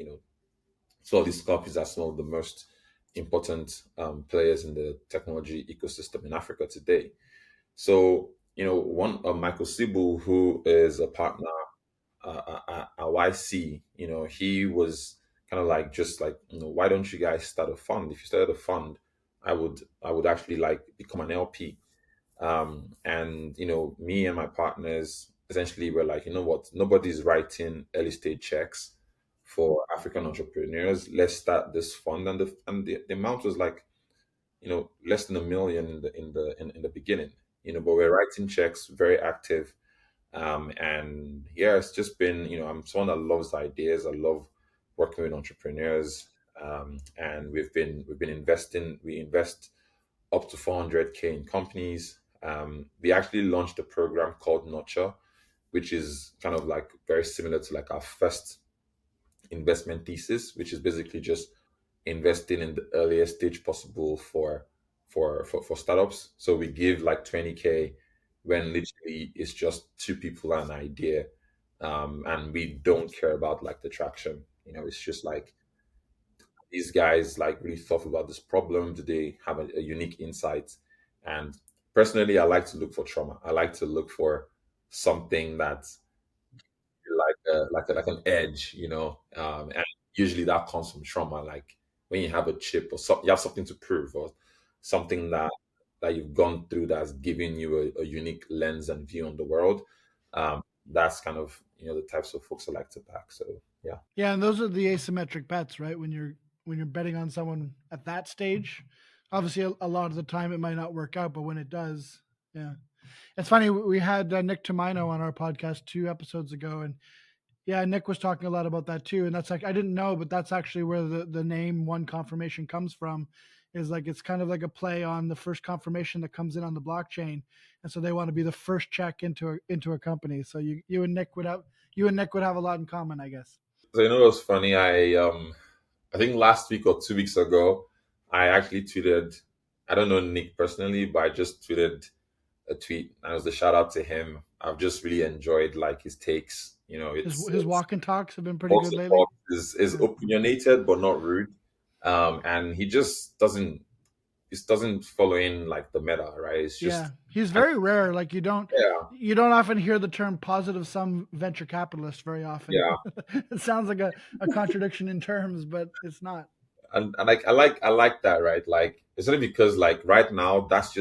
A: some of these companies are some of the most important players in the technology ecosystem in Africa today. So, one Michael Sibu, who is a partner at YC, he was kind of like just like, why don't you guys start a fund? If you started a fund, I would actually like become an LP. And me and my partners essentially were like, you know what, nobody's writing early stage checks for African entrepreneurs. Let's start this fund, and the amount was like, less than 1 million in the beginning. But we're writing checks, very active. And yeah, it's just been, I'm someone that loves ideas. I love working with entrepreneurs. And we've been investing. We invest up to 400K in companies. We actually launched a program called Nurture, which is kind of like very similar to like our first investment thesis, which is basically just investing in the earliest stage possible for startups. So we give like 20K when literally it's just two people and an idea, and we don't care about like the traction. It's just like these guys like really thought about this problem. Do they have a unique insight? And personally, I like to look for trauma. I like to look for something that's like an edge, and usually that comes from trauma. Like when you have a chip or something, you have something to prove, or something that that you've gone through that's giving you a unique lens and view on the world. That's kind of the types of folks I like to back. So yeah.
C: Yeah, and those are the asymmetric bets, right? When you're betting on someone at that stage, obviously a lot of the time it might not work out, but when it does, yeah. It's funny. We had Nick Tomino on our podcast 2 episodes ago, and yeah, Nick was talking a lot about that too. And that's like I didn't know, but that's actually where the name One Confirmation comes from. Is like it's kind of like a play on the first confirmation that comes in on the blockchain, and so they want to be the first check into a company. So you and Nick would have a lot in common, I guess.
A: So what's funny? I think last week or 2 weeks ago, I actually tweeted. I don't know Nick personally, but I just tweeted a tweet, and it was a shout out to him. I've just really enjoyed like his takes.
C: His
A: It's
C: walk and talks have been pretty
A: walks
C: good
A: the
C: lately.
A: talk is
C: Yeah.
A: opinionated but not rude, and he just doesn't follow in like the meta, right? It's
C: Yeah,
A: just
C: he's
A: and
C: very rare. Like
A: yeah,
C: you don't often hear the term positive sum venture capitalist very often.
A: yeah,
C: It sounds like a contradiction in terms, but it's not.
A: and like I like that, right? Like it's only because like right now that's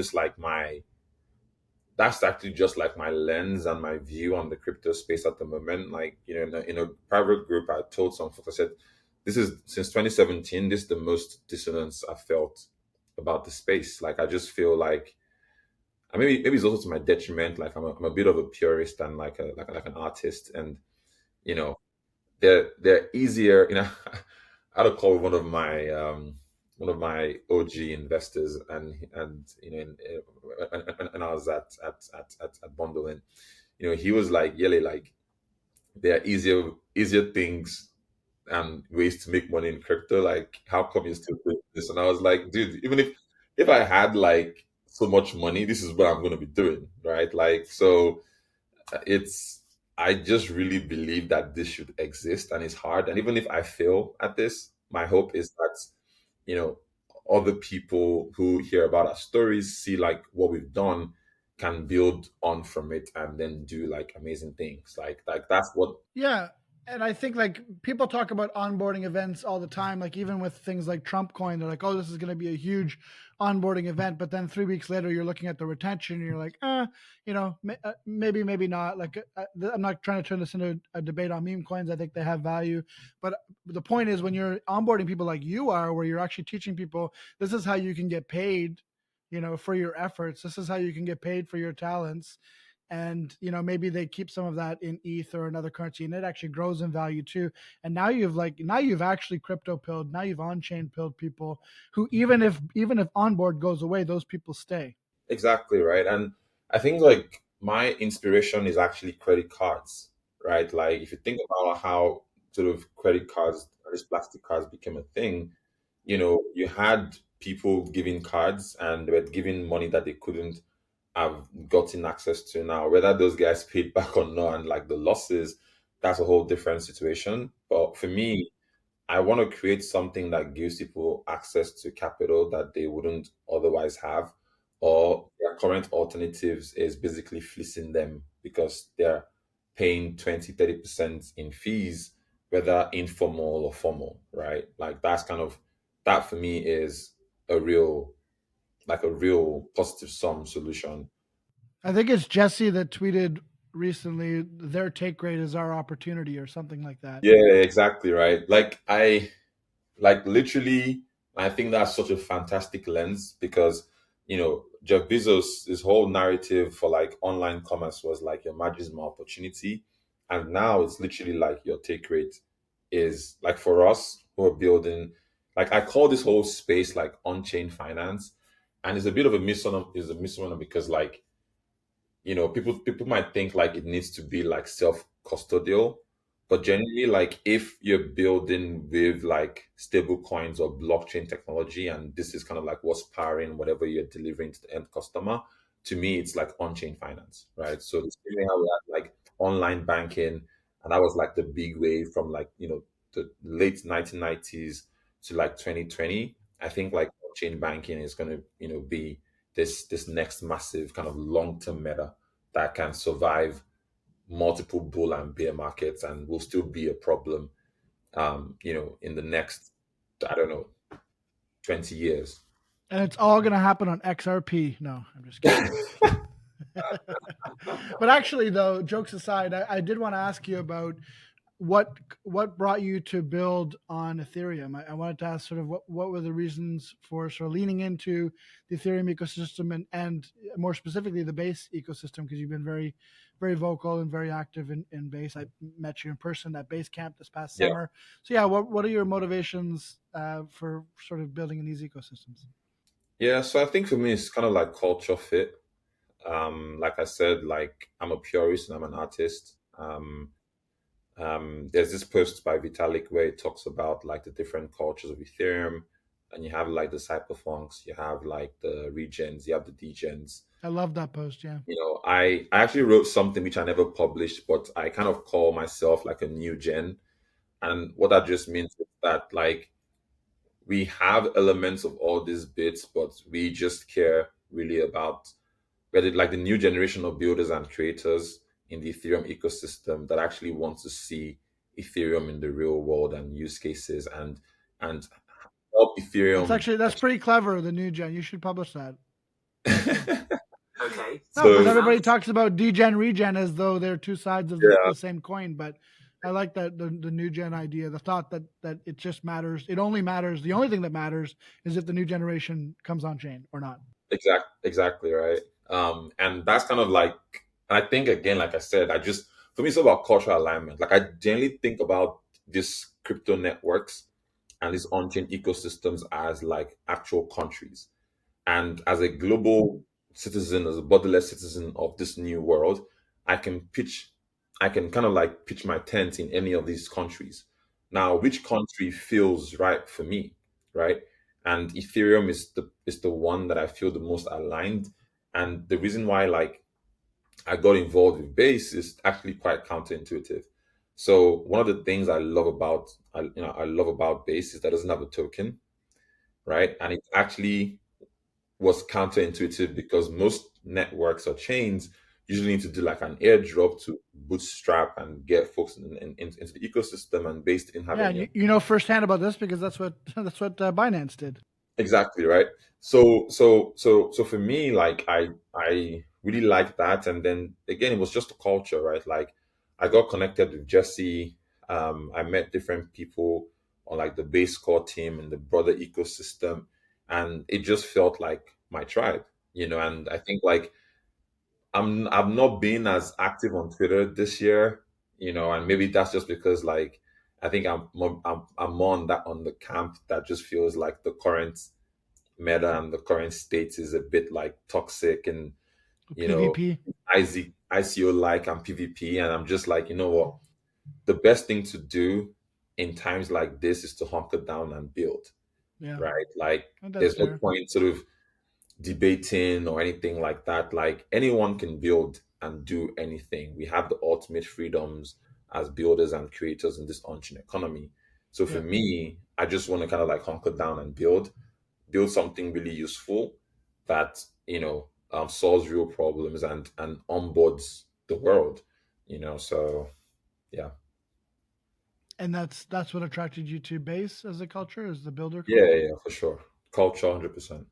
A: actually just like my lens and my view on the crypto space at the moment. Like, in a private group, I told some folks, I said, this is since 2017, this is the most dissonance I felt about the space. Like, I just feel like, and maybe it's also to my detriment. Like, I'm a bit of a purist and like an artist, and you know, they're easier. I had a call with one of my OG investors, and and I was at bundling. He was like, Yele, like there are easier things and ways to make money in crypto. Like, how come you still doing this? And I was like, dude, even if I had like so much money, this is what I'm gonna be doing, right? Like, so it's I just really believe that this should exist, and it's hard. And even if I fail at this, my hope is that you know other people who hear about our stories, see like what we've done, can build on from it and then do like amazing things. Like that's what.
C: Yeah. And I think like people talk about onboarding events all the time, like even with things like Trump coin, they're like, oh, this is going to be a huge onboarding event. But then 3 weeks later, you're looking at the retention and you're like, maybe, maybe not. Like, I'm not trying to turn this into a debate on meme coins. I think they have value. But the point is, when you're onboarding people like you are, where you're actually teaching people, this is how you can get paid, for your efforts. This is how you can get paid for your talents, and maybe they keep some of that in ETH or another currency, and it actually grows in value too. And now you've actually crypto pilled, now you've on-chain pilled people who, even if onboard goes away, those people stay.
A: Exactly, right. And I think like my inspiration is actually credit cards, right? Like if you think about how sort of credit cards, or these plastic cards became a thing, you had people giving cards and they were giving money that they couldn't have gotten access to now. Whether those guys paid back or not, and like the losses, that's a whole different situation. But for me, I want to create something that gives people access to capital that they wouldn't otherwise have, or their current alternatives is basically fleecing them because they're paying 20, 30% in fees, whether informal or formal, right? Like that for me is a real, like a real positive sum solution.
C: I think it's Jesse that tweeted recently, their take rate is our opportunity or something like that.
A: Yeah, exactly, right. Like literally, I think that's such a fantastic lens because Jeff Bezos, his whole narrative for like online commerce was like your marginal opportunity, and now it's literally like your take rate is like for us who are building. Like I call this whole space like on-chain finance, and it's a bit of a misnomer because like people might think like it needs to be like self custodial, but generally, like if you're building with like stable coins or blockchain technology, and this is kind of like what's powering whatever you're delivering to the end customer, to me, it's like on-chain finance, right? So the same way how we had like online banking, and that was like the big wave from like the late 1990s to like 2020. I think like on-chain banking is going to be this next massive kind of long-term meta that can survive multiple bull and bear markets and will still be a problem, in the next, I don't know, 20 years.
C: And it's all going to happen on XRP. No, I'm just kidding. But actually, though, jokes aside, I did want to ask you about what what brought you to build on Ethereum. I wanted to ask sort of what were the reasons for sort of leaning into the Ethereum ecosystem and more specifically the base ecosystem, because you've been very vocal and very active in base. I met you in person at base camp this past
A: Yeah.
C: summer. So yeah, what are your motivations for sort of building in these ecosystems?
A: Yeah, so I think for me it's kind of like culture fit. Like I said, like I'm a purist and I'm an artist. There's this post by Vitalik where it talks about like the different cultures of Ethereum, and you have like the cypherpunks, you have like the regens, you have the degens.
C: I love that post. Yeah.
A: I actually wrote something which I never published, but I kind of call myself like a new gen. And what that just means is that like we have elements of all these bits, but we just care really about whether like the new generation of builders and creators in the Ethereum ecosystem that actually want to see Ethereum in the real world and use cases and help Ethereum.
C: That's pretty clever. The new gen. You should publish that.
B: Okay,
C: No, because
A: So
C: everybody talks about degen regen as though they're two sides of
A: yeah,
C: the same coin. But I like that the new gen idea, the thought that it just matters. It only matters. The only thing that matters is if the new generation comes on chain or not.
A: exactly right. And that's kind of like, and I think again, like I said, I just for me it's all about cultural alignment. Like I generally think about these crypto networks and these on-chain ecosystems as like actual countries. And as a global citizen, as a borderless citizen of this new world, I can pitch, I can kind of like pitch my tent in any of these countries. Now, which country feels right for me, right? And Ethereum is the one that I feel the most aligned. And the reason why like I got involved with Base is actually quite counterintuitive. So one of the things I love about Base is that it doesn't have a token, right? And it actually was counterintuitive because most networks or chains usually need to do like an airdrop to bootstrap and get folks into the ecosystem, and Base didn't have
C: Yeah,
A: any
C: and
A: of
C: you know firsthand about this because that's what Binance did.
A: exactly right. So for me, like I really like that, and then again, it was just a culture, right? Like I got connected with Jesse. I met different people on like the base core team and the broader ecosystem, and it just felt like my tribe, And I think like I've not been as active on Twitter this year, and maybe that's just because like I think I'm more on that on the camp that just feels like the current meta and the current state is a bit like toxic and you know
C: PvP.
A: ICO like and PvP, and I'm just like, you know what, the best thing to do in times like this is to hunker down and build,
C: Yeah,
A: right? Like
C: that's
A: there's no
C: fair.
A: point sort of debating or anything like that. Like anyone can build and do anything. We have the ultimate freedoms as builders and creators in this on-chain economy. So for
C: Yeah.
A: me, I just want to kind of like hunker down and build something really useful that solves real problems and onboards the world. So yeah,
C: And that's what attracted you to base as a culture, is the builder
A: yeah,
C: culture.
A: yeah, for sure. Culture, 100%.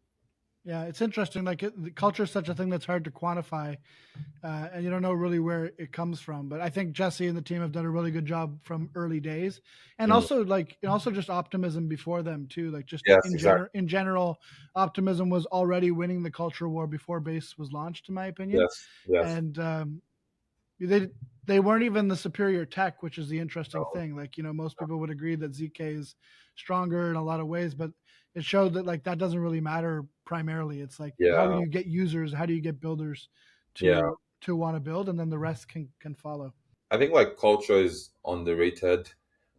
C: Yeah, it's interesting. Like the culture is such a thing that's hard to quantify, and you don't know really where it comes from. But I think Jesse and the team have done a really good job from early days, and
A: Mm.
C: also just optimism before them too. Like just
A: Yes, exactly.
C: in general, optimism was already winning the culture war before base was launched, in my opinion.
A: Yes, yes.
C: And they they weren't even the superior tech, which is the interesting
A: No,
C: thing. Like most people would agree that ZK is stronger in a lot of ways, but it showed that like that doesn't really matter primarily. It's like how do
A: yeah,
C: you get users, how do you get builders
A: yeah.
C: to want to build, and then the rest can follow.
A: I think like culture is underrated,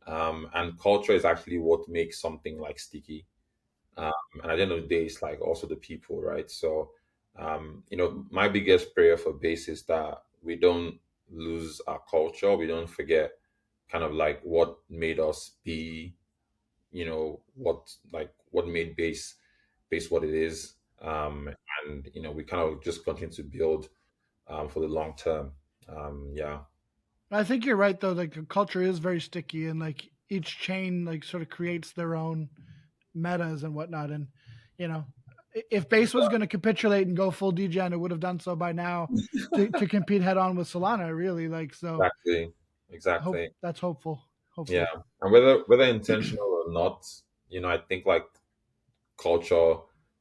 A: and culture is actually what makes something like sticky. Um, and at the end of the day, it's like also the people, right? So, my biggest prayer for base is that we don't lose our culture, we don't forget kind of like what made us be, what made base what it is, and we kind of just continue to build for the long term. Yeah,
C: I think you're right though. Like the culture is very sticky, and like each chain like sort of creates their own metas and whatnot, and you know If Base was going to capitulate and go full degen, it would have done so by now to compete head on with Solana. Really, like so.
A: Exactly.
C: Hope
A: Exactly.
C: that's hopeful.
A: Yeah.
C: Hopeful.
A: And whether intentional or not, I think like culture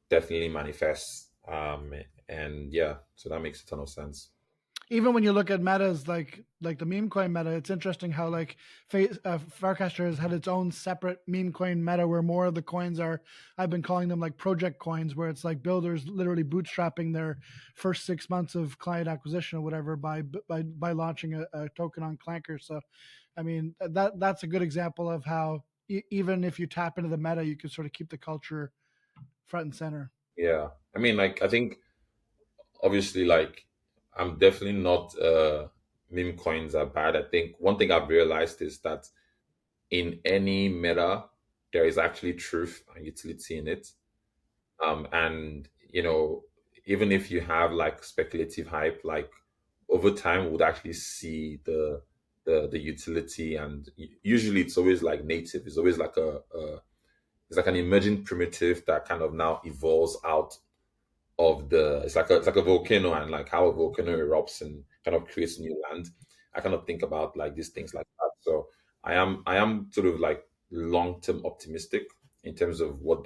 A: definitely manifests. And yeah, so that makes a ton of sense.
C: Even when you look at metas like the meme coin meta, it's interesting how like Farcaster has had its own separate meme coin meta where more of the coins are, I've been calling them like project coins, where it's like builders literally bootstrapping their first 6 months of client acquisition or whatever by launching a token on Clanker. So I mean that's a good example of how even if you tap into the meta, you can sort of keep the culture front and center.
A: Yeah. I mean, like, I think obviously, like, I'm definitely not meme coins are bad. I think one thing I've realized is that in any meta, there is actually truth and utility in it. And even if you have like speculative hype, like over time, would actually see the utility, and usually it's always like native. It's always like it's like an emerging primitive that kind of now evolves out of the. It's like a volcano, and like how a volcano erupts and kind of creates new land. I kind of think about like these things like that. So I am sort of like long term optimistic in terms of what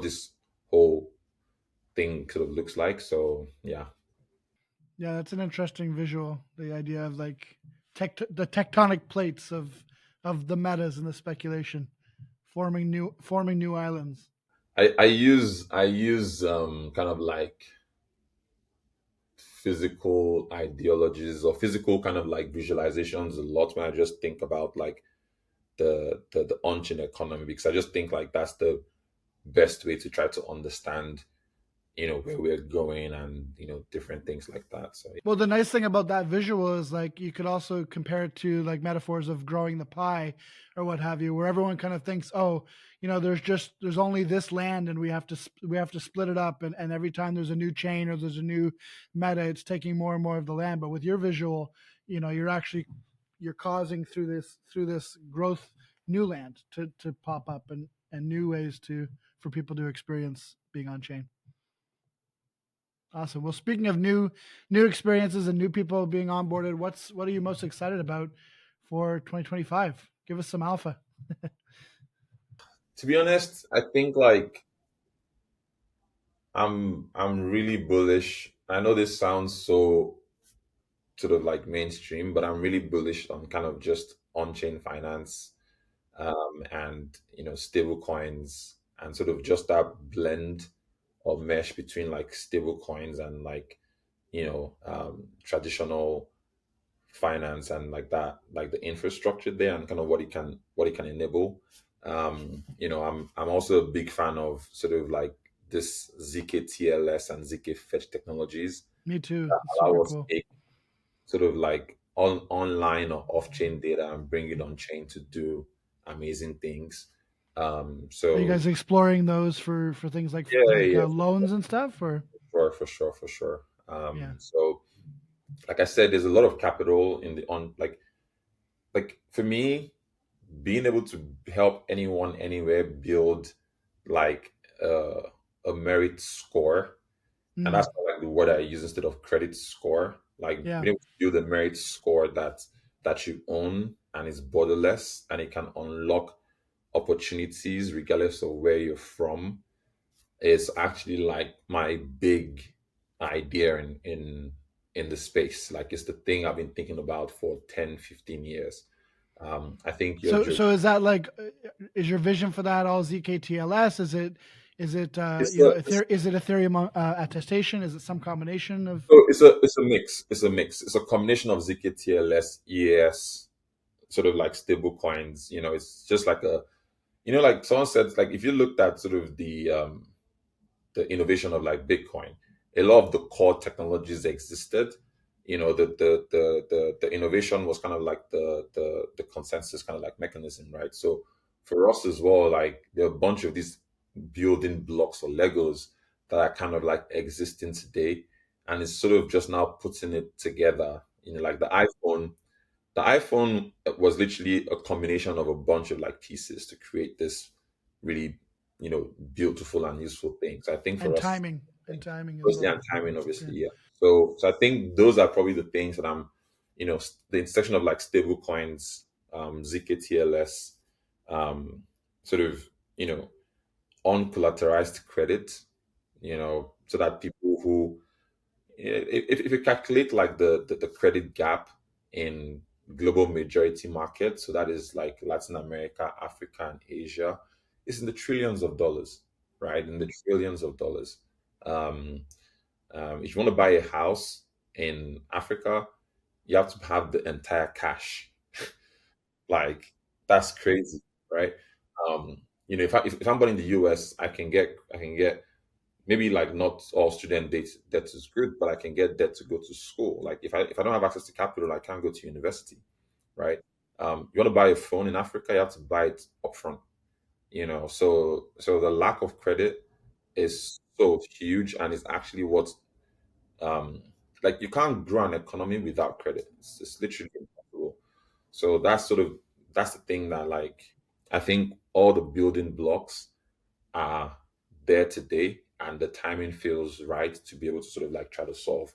A: this whole thing sort of looks like. So yeah,
C: Yeah, that's an interesting visual. The idea of like the tectonic plates of the metas and the speculation, forming new islands.
A: I use kind of like physical ideologies or physical kind of like visualizations a lot when I just think about like the on-chain economy, because I just think like that's the best way to try to understand where we're going, and different things like that. So
C: Well, the nice thing about that visual is like you could also compare it to like metaphors of growing the pie or what have you, where everyone kind of thinks, oh, there's only this land and we have to split it up, and every time there's a new chain or there's a new meta, it's taking more and more of the land. But with your visual, you're causing through this growth new land to pop up and new ways for people to experience being on chain. Awesome. Well, speaking of new experiences and new people being onboarded, what are you most excited about for 2025? Give us some alpha.
A: to be honest, I think like I'm really bullish. I know this sounds so sort of like mainstream, but I'm really bullish on kind of just on-chain finance, and stable coins, and sort of just that blend or mesh between like stable coins and like traditional finance, and like that, like the infrastructure there, and kind of what it can enable. I'm also a big fan of sort of like this zk and zk fetch technologies
C: Me too.
A: that
C: It's super
A: allow us to
C: cool.
A: take sort of like online or off-chain data and bring it on chain to do amazing things.
C: Are you
A: So
C: guys exploring those for things like
A: yeah,
C: like
A: yeah,
C: loans and stuff? Or
A: for sure.
C: yeah,
A: So like I said, there's a lot of capital in the on like for me, being able to help anyone anywhere build like a merit score, and
C: mm,
A: that's like the word I use instead of credit score. Like
C: yeah.
A: being able to build a merit score that you own and is borderless, and it can unlock opportunities regardless of where you're from, is actually like my big idea in the space. Like it's the thing I've been thinking about for 10, 15 years. I think your
C: So is that like is your vision for that all zktls? Is it
A: it's a it's,
C: is it Ethereum attestation? Is it some combination of?
A: so it's a mix. It's a combination of ZKTLS, EAS, sort of like stable coins. It's just like like someone said, like if you looked at sort of the innovation of like Bitcoin, a lot of the core technologies existed. The innovation was kind of like the consensus kind of like mechanism, right? So for us as well, like there are a bunch of these building blocks or Legos that are kind of like existing today, and it's sort of just now putting it together. Like the iPhone was literally a combination of a bunch of like pieces to create this really. beautiful and useful things. I think for
C: And
A: us,
C: timing as
A: mostly
C: well.
A: and timing,
C: Yeah.
A: obviously, yeah. So I think those are probably the things that the intersection of like stable coins, ZKTLS, um, sort of, you know, uncollateralized credit, so that people who, if you calculate like the credit gap in global majority markets, so that is like Latin America, Africa, and Asia, it's in the trillions of dollars, right? In the trillions of dollars. Um, if you want to buy a house in Africa, you have to have the entire cash. Like that's crazy, right? If I'm born in the US, I can get maybe like not all student debt is good, but I can get debt to go to school. Like if I don't have access to capital, I can't go to university, right? You want to buy a phone in Africa, you have to buy it upfront. So the lack of credit is so huge, and it's actually what um like you can't grow an economy without credit. It's literally impossible. So that's the thing that like I think all the building blocks are there today, and the timing feels right to be able to sort of like try to solve.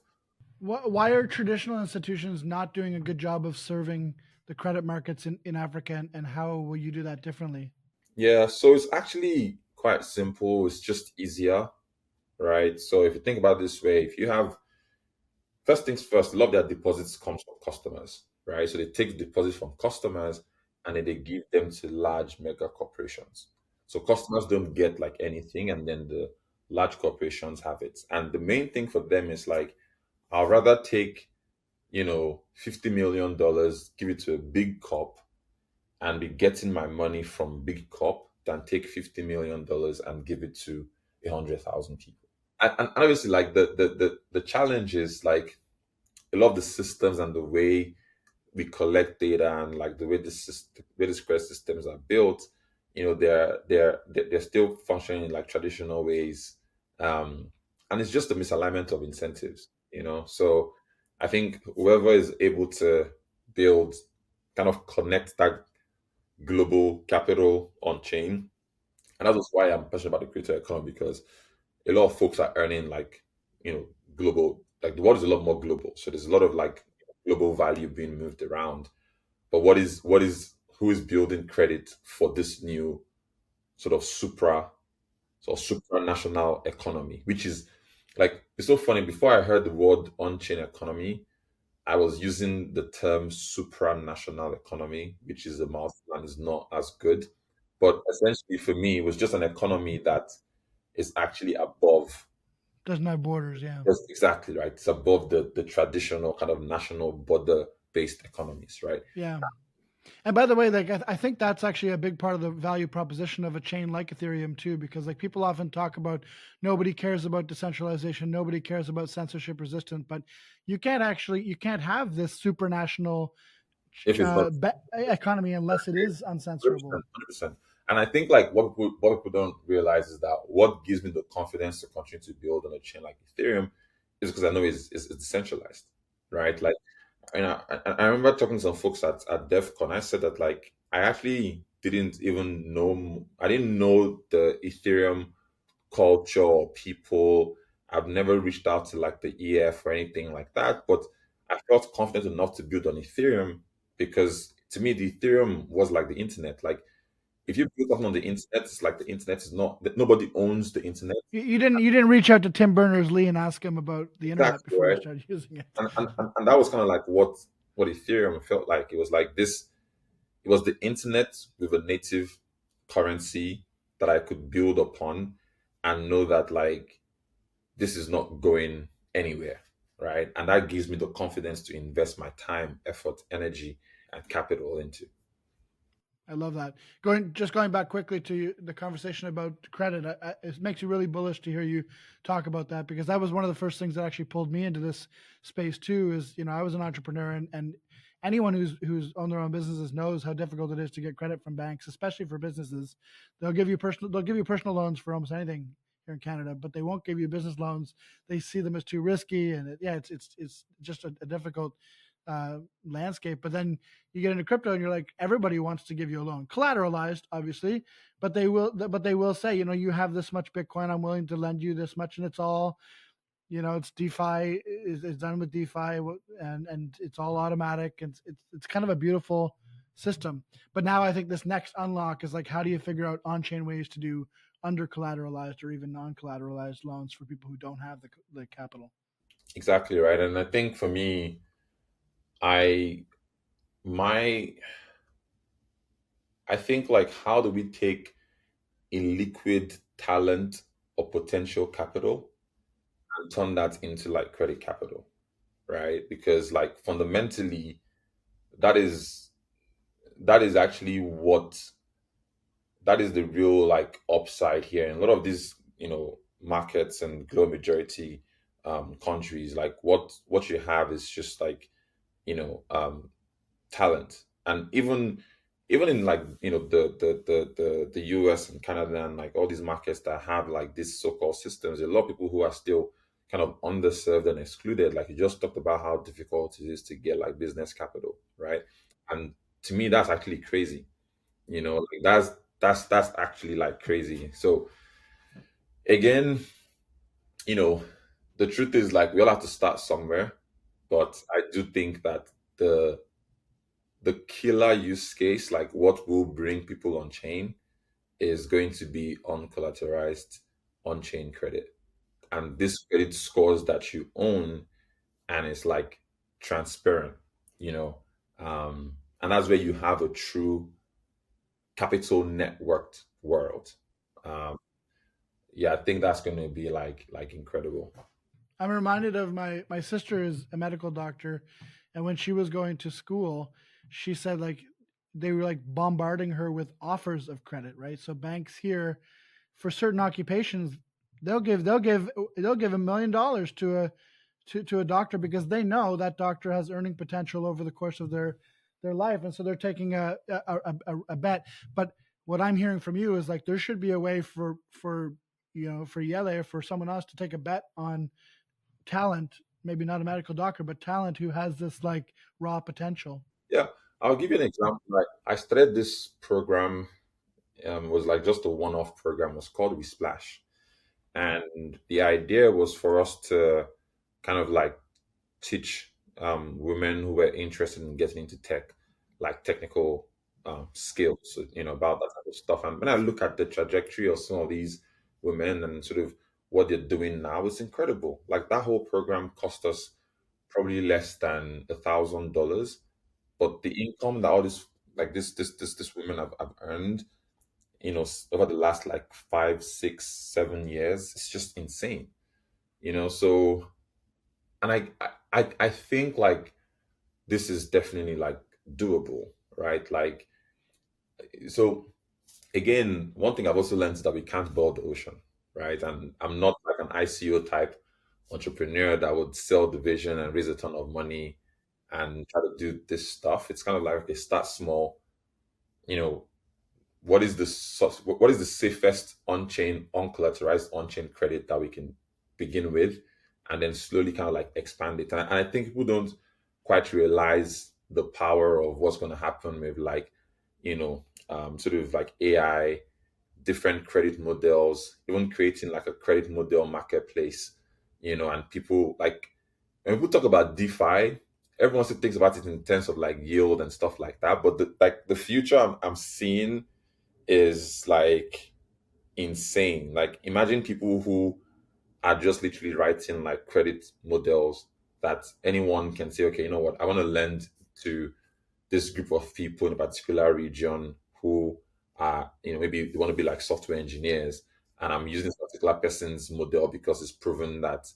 C: Why are traditional institutions not doing a good job of serving the credit markets in Africa, and how will you do that differently?
A: Yeah, so it's actually quite simple. It's just easier, right? So if you think about it this way, if you have first things first, a lot of their deposits comes from customers, right? So they take deposits from customers and then they give them to large mega corporations. So customers don't get like anything, and then the large corporations have it. And the main thing for them is like, I'll rather take, $50 million, give it to a big corp and be getting my money from big corp than take $50 million and give it to 100,000 people. And obviously, like the challenge is like a lot of the systems and the way we collect data and like the way the credit systems are built, they're still functioning in like traditional ways, and it's just a misalignment of incentives. So I think whoever is able to build, kind of connect that global capital on chain, and that's why I'm passionate about the creator economy, because a lot of folks are earning like global, like the world is a lot more global, so there's a lot of like global value being moved around. But who is building credit for this new sort of supranational economy, which is like, it's so funny. Before I heard the word on-chain economy, I was using the term supranational economy, which is a mouthful and is not as good. But essentially, for me, it was just an economy that is actually above.
C: Doesn't have borders, yeah.
A: Yes, exactly right. It's above the traditional kind of national border based economies, right?
C: Yeah. And by the way, like I think that's actually a big part of the value proposition of a chain like Ethereum too, because like people often talk about nobody cares about decentralization, nobody cares about censorship resistance, but you can't have this supranational
A: If it's not
C: economy unless it is
A: 100%,
C: uncensorable.
A: 100%. And I think like what people don't realize is that what gives me the confidence to continue to build on a chain like Ethereum is because I know it's decentralized, right? Like, I remember talking to some folks at DEF CON. I said that like I actually I didn't know the Ethereum culture or people. I've never reached out to like the EF or anything like that, but I felt confident enough to build on Ethereum because to me the Ethereum was like the internet. Like if you build something on the internet, it's like the internet is not that nobody owns the internet.
C: You didn't reach out to Tim Berners Lee and ask him about the internet
A: Exactly
C: before you
A: right.
C: started using it.
A: And that was kind of like what Ethereum felt like. It was like this. It was the internet with a native currency that I could build upon and know that like this is not going anywhere, right? And that gives me the confidence to invest my time, effort, energy, and capital into.
C: I love that. Going back quickly to the conversation about credit, it makes you really bullish to hear you talk about that, because that was one of the first things that actually pulled me into this space too. Is I was an entrepreneur, and anyone who's owned their own businesses knows how difficult it is to get credit from banks, especially for businesses. They'll give you personal loans for almost anything here in Canada, but they won't give you business loans. They see them as too risky, and it's just a difficult landscape. But then you get into crypto, and you're like, everybody wants to give you a loan, collateralized, obviously, but they will say, you have this much Bitcoin, I'm willing to lend you this much, and it's all, it's DeFi is done with DeFi, and it's all automatic. It's kind of a beautiful system. But now I think this next unlock is like, how do you figure out on-chain ways to do under collateralized or even non-collateralized loans for people who don't have the capital?
A: Exactly right. And I think for me, I my I think like how do we take illiquid talent or potential capital and turn that into like credit capital, right? Because like fundamentally, that is that is actually what that is the real like upside here. And a lot of these, markets and global majority countries, like what you have is just like, you know, talent. And even in like, the US and Canada and like all these markets that have like these so-called systems, a lot of people who are still kind of underserved and excluded. Like you just talked about how difficult it is to get like business capital, right? And to me, that's actually crazy. Like that's actually like crazy. So again, you know, the truth is like we all have to start somewhere, but I do think that the killer use case, like what will bring people on chain, is going to be uncollateralized on chain credit. And this credit scores that you own, and it's like transparent, you know. And that's where you have a true capital networked world. Um, yeah, I think that's going to be like incredible.
C: I'm reminded of my sister is a medical doctor, and when she was going to school, she said like they were like bombarding her with offers of credit, right? So banks here for certain occupations, they'll give $1 million to a doctor because they know that doctor has earning potential over the course of their life, and so they're taking a bet. But what I'm hearing from you is like there should be a way for Yele, for someone else to take a bet on talent, maybe not a medical doctor, but talent who has this like raw potential.
A: Yeah, I'll give you an example. Like I started this program, was like just a one-off program. It was called We Splash, and the idea was for us to kind of like teach women who were interested in getting into tech, like technical skills, about that type of stuff. And when I look at the trajectory of some of these women and sort of what they're doing now, it's incredible. Like that whole program cost us probably less than $1,000, but the income that all this like this women have earned, over the last like 5, 6, 7 years, it's just insane. So, and I think like this is definitely like doable, right? Like, so again, one thing I've also learned is that we can't boil the ocean, right? And I'm not like an ICO type entrepreneur that would sell the vision and raise a ton of money and try to do this stuff. It's kind of like, okay, start small. You know, what is the safest on-chain, uncollateralized on-chain credit that we can begin with, and then slowly kind of like expand it. And I think people don't quite realize the power of what's going to happen with like, sort of like AI, different credit models, even creating like a credit model marketplace, and people like when people talk about DeFi, everyone still thinks about it in terms of like yield and stuff like that. But the future I'm seeing is like insane. Like imagine people who are just literally writing like credit models that anyone can say, okay, you know what, I want to lend to this group of people in a particular region who are, maybe they want to be like software engineers. And I'm using this particular person's model because it's proven that,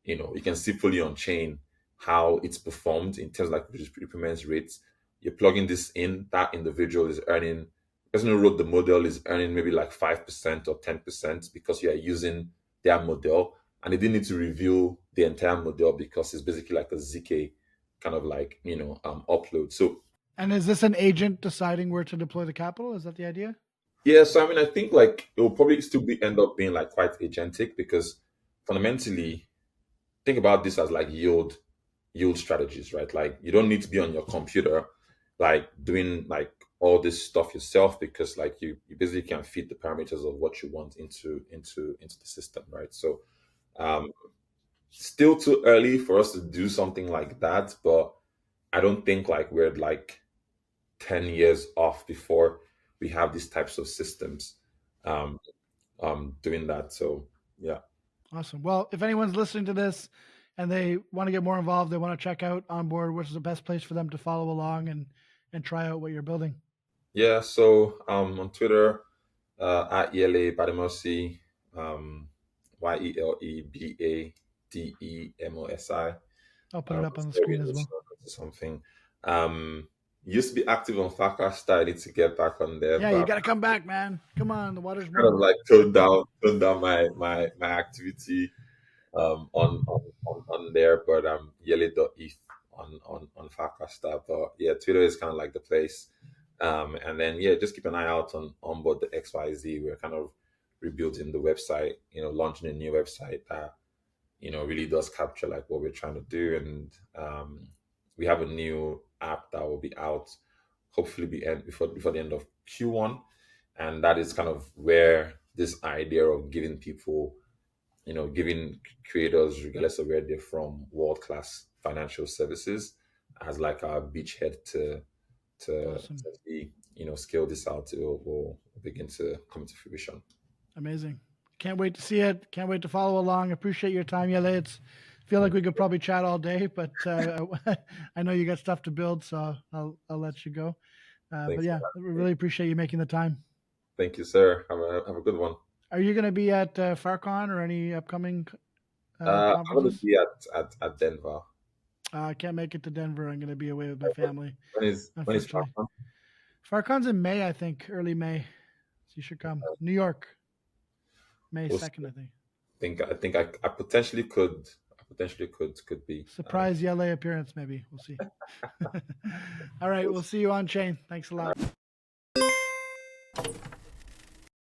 A: you can see fully on chain how it's performed in terms of like repayment rates. You're plugging this in, that individual is earning, the person who wrote the model is earning maybe like 5% or 10% because you are using their model. And they didn't need to review the entire model because it's basically like a ZK kind of like, upload. So
C: And is this an agent deciding where to deploy the capital? Is that the idea?
A: yeah, so I mean, I think like it will probably still be end up being like quite agentic because fundamentally, think about this as like yield, yield strategies, right? Like you don't need to be on your computer, like doing like all this stuff yourself, because like you basically can feed the parameters of what you want into the system, right? So um, still too early for us to do something like that, but I don't think like we're like 10 years off before we have these types of systems um, doing that. So yeah.
C: Awesome. Well, if anyone's listening to this and they want to get more involved, they want to check out Onboard, which is the best place for them to follow along and try out what you're building.
A: Yeah, so on Twitter, at Yele Bademosi, YeleBademosi.
C: I'll put it up on the
A: So
C: screen as well.
A: something. Used to be active on Farcasta. I need to get back on there,
C: Yeah, you
A: but
C: got to come back, man. Come on, the water's
A: kind of
C: warm.
A: like toned down my activity on there, but Yele.eth on Farcasta. But yeah, Twitter is kind of like the place. And then yeah, just keep an eye out on Onboard the XYZ. We're kind of rebuilding the website, launching a new website that really does capture like what we're trying to do. And we have a new app that will be out hopefully before the end of Q1, and that is kind of where this idea of giving people, giving creators, regardless of where they're from, world class financial services as like our beachhead
C: Awesome.
A: to be, scale this out, it will begin to come to fruition.
C: Amazing. Can't wait to see it. Can't wait to follow along. Appreciate your time, Yele. It's feel like we could probably chat all day, but I know you got stuff to build, so I'll let you go. But
A: Thanks.
C: yeah, we really appreciate you making the time.
A: Thank you, sir. Have a good one.
C: Are you going to be at FarCon or any upcoming
A: I'm going to
C: conferences?
A: be at Denver.
C: I can't make it to Denver. I'm going to be away with my family,
A: When is
C: unfortunately.
A: FarCon?
C: FarCon's in May, I think, early May. So you should come. New York, May
A: We'll see.
C: 2nd, I think.
A: I potentially could be.
C: Surprise Yele appearance, maybe. We'll see. All right, we'll see you on chain. Thanks a lot.